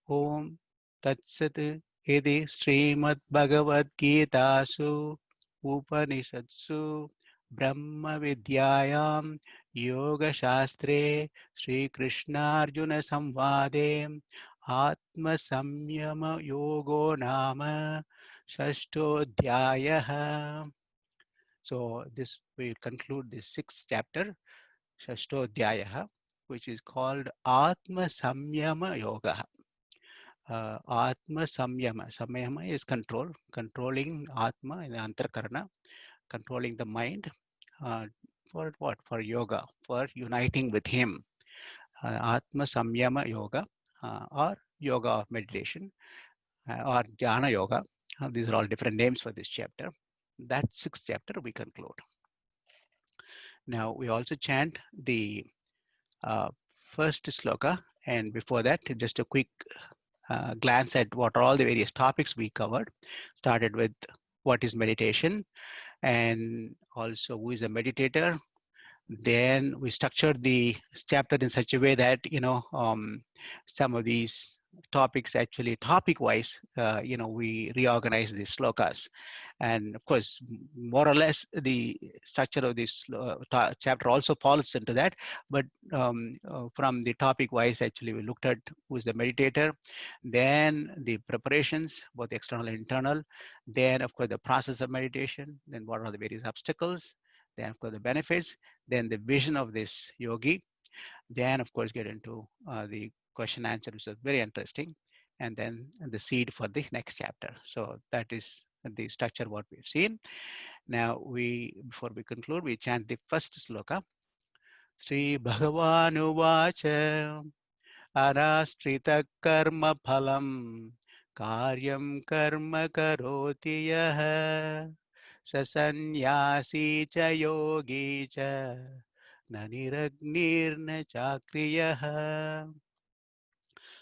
Om Tat Sat Iti Srimad Bhagavad Gitasu Upanishadsu Brahma Vidyayam Yoga Shastre Sri Krishna Arjuna Samvade Atma Samyama Yogo Nama Shashtodhyayah. So this will conclude the sixth chapter, Shashtodhyayah, which is called Atma Samyama Yoga. Atma Samyama. Samyama is control, controlling Atma in the Antarkarana, controlling the mind. For what? For yoga, for uniting with him. Atma Samyama Yoga, or yoga of meditation, or Jnana Yoga. These are all different names for this chapter. That sixth chapter we conclude. Now we also chant the first sloka, and before that, just a quick glance at what are all the various topics we covered. Started with what is meditation, and also who is a meditator. Then we structured the chapter in such a way that some of these topics actually topic wise we reorganize the slokas, and of course more or less the structure of this chapter also falls into that, but from the topic wise actually we looked at who is the meditator, then the preparations both external and internal, then of course the process of meditation, then what are the various obstacles, then of course the benefits, then the vision of this yogi, then of course get into the question answer, which is very interesting, and then the seed for the next chapter. So that is the structure what we've seen. Now before we conclude, we chant the first sloka. Sri Bhagavanu Vacha Arastrita Karma Phalam Karyam Karma Karoti Yaha Sasanyasi Cha Yogi Cha Naniragnirna Chakriyaha.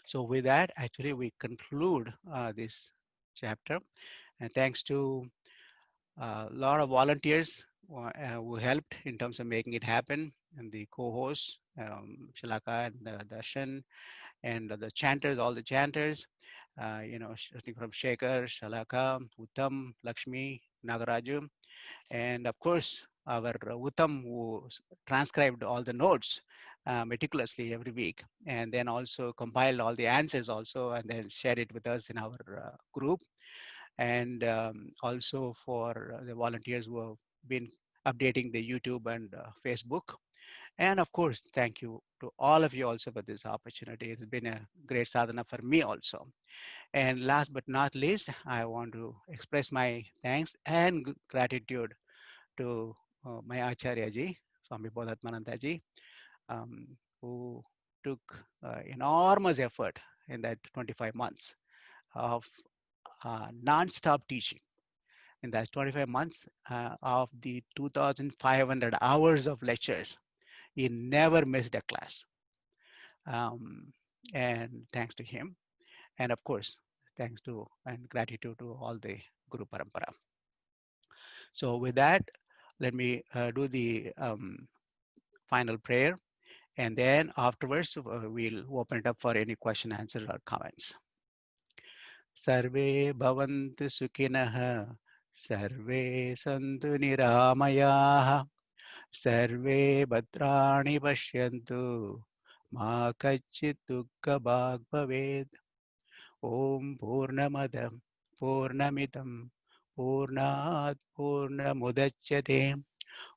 So with that, actually we conclude this chapter, and thanks to a lot of volunteers who helped in terms of making it happen, and the co-hosts, Shalaka and Darshan, and the chanters, all the chanters, starting from Shekhar, Shalaka, Uttam, Lakshmi, Nagaraju, and of course our Uttam, who transcribed all the notes meticulously every week, and then also compiled all the answers also, and then shared it with us in our group, and also for the volunteers who have been updating the YouTube and Facebook. And of course, thank you to all of you also for this opportunity. It's been a great sadhana for me also. And last but not least, I want to express my thanks and gratitude to my Acharya ji, Swami Bodhatmananda ji, who took enormous effort in that 25 months of non-stop teaching. in that 25 months of the 2,500 hours of lectures, he never missed a class. Um, and thanks to him, and of course, thanks to and gratitude to all the Guru Parampara. So with that, let me do the final prayer, and then afterwards we'll open it up for any question, answer, or comments. Sarve bhavantu sukhinah, sarve santu niramayah, sarve bhadrani pashyantu, ma kachchit dukkha bhag bhaved. Om Purnamada Purnamidam Purnat Purnamudachyate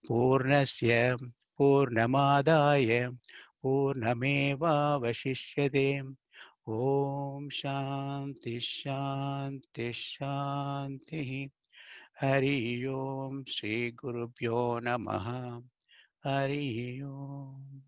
Purnasya Purnamadaya Purnameva Vashishyate. Om Shanti Shanti Shanti. Hari Om Shri Guru Pyo Namaha. Hari Om.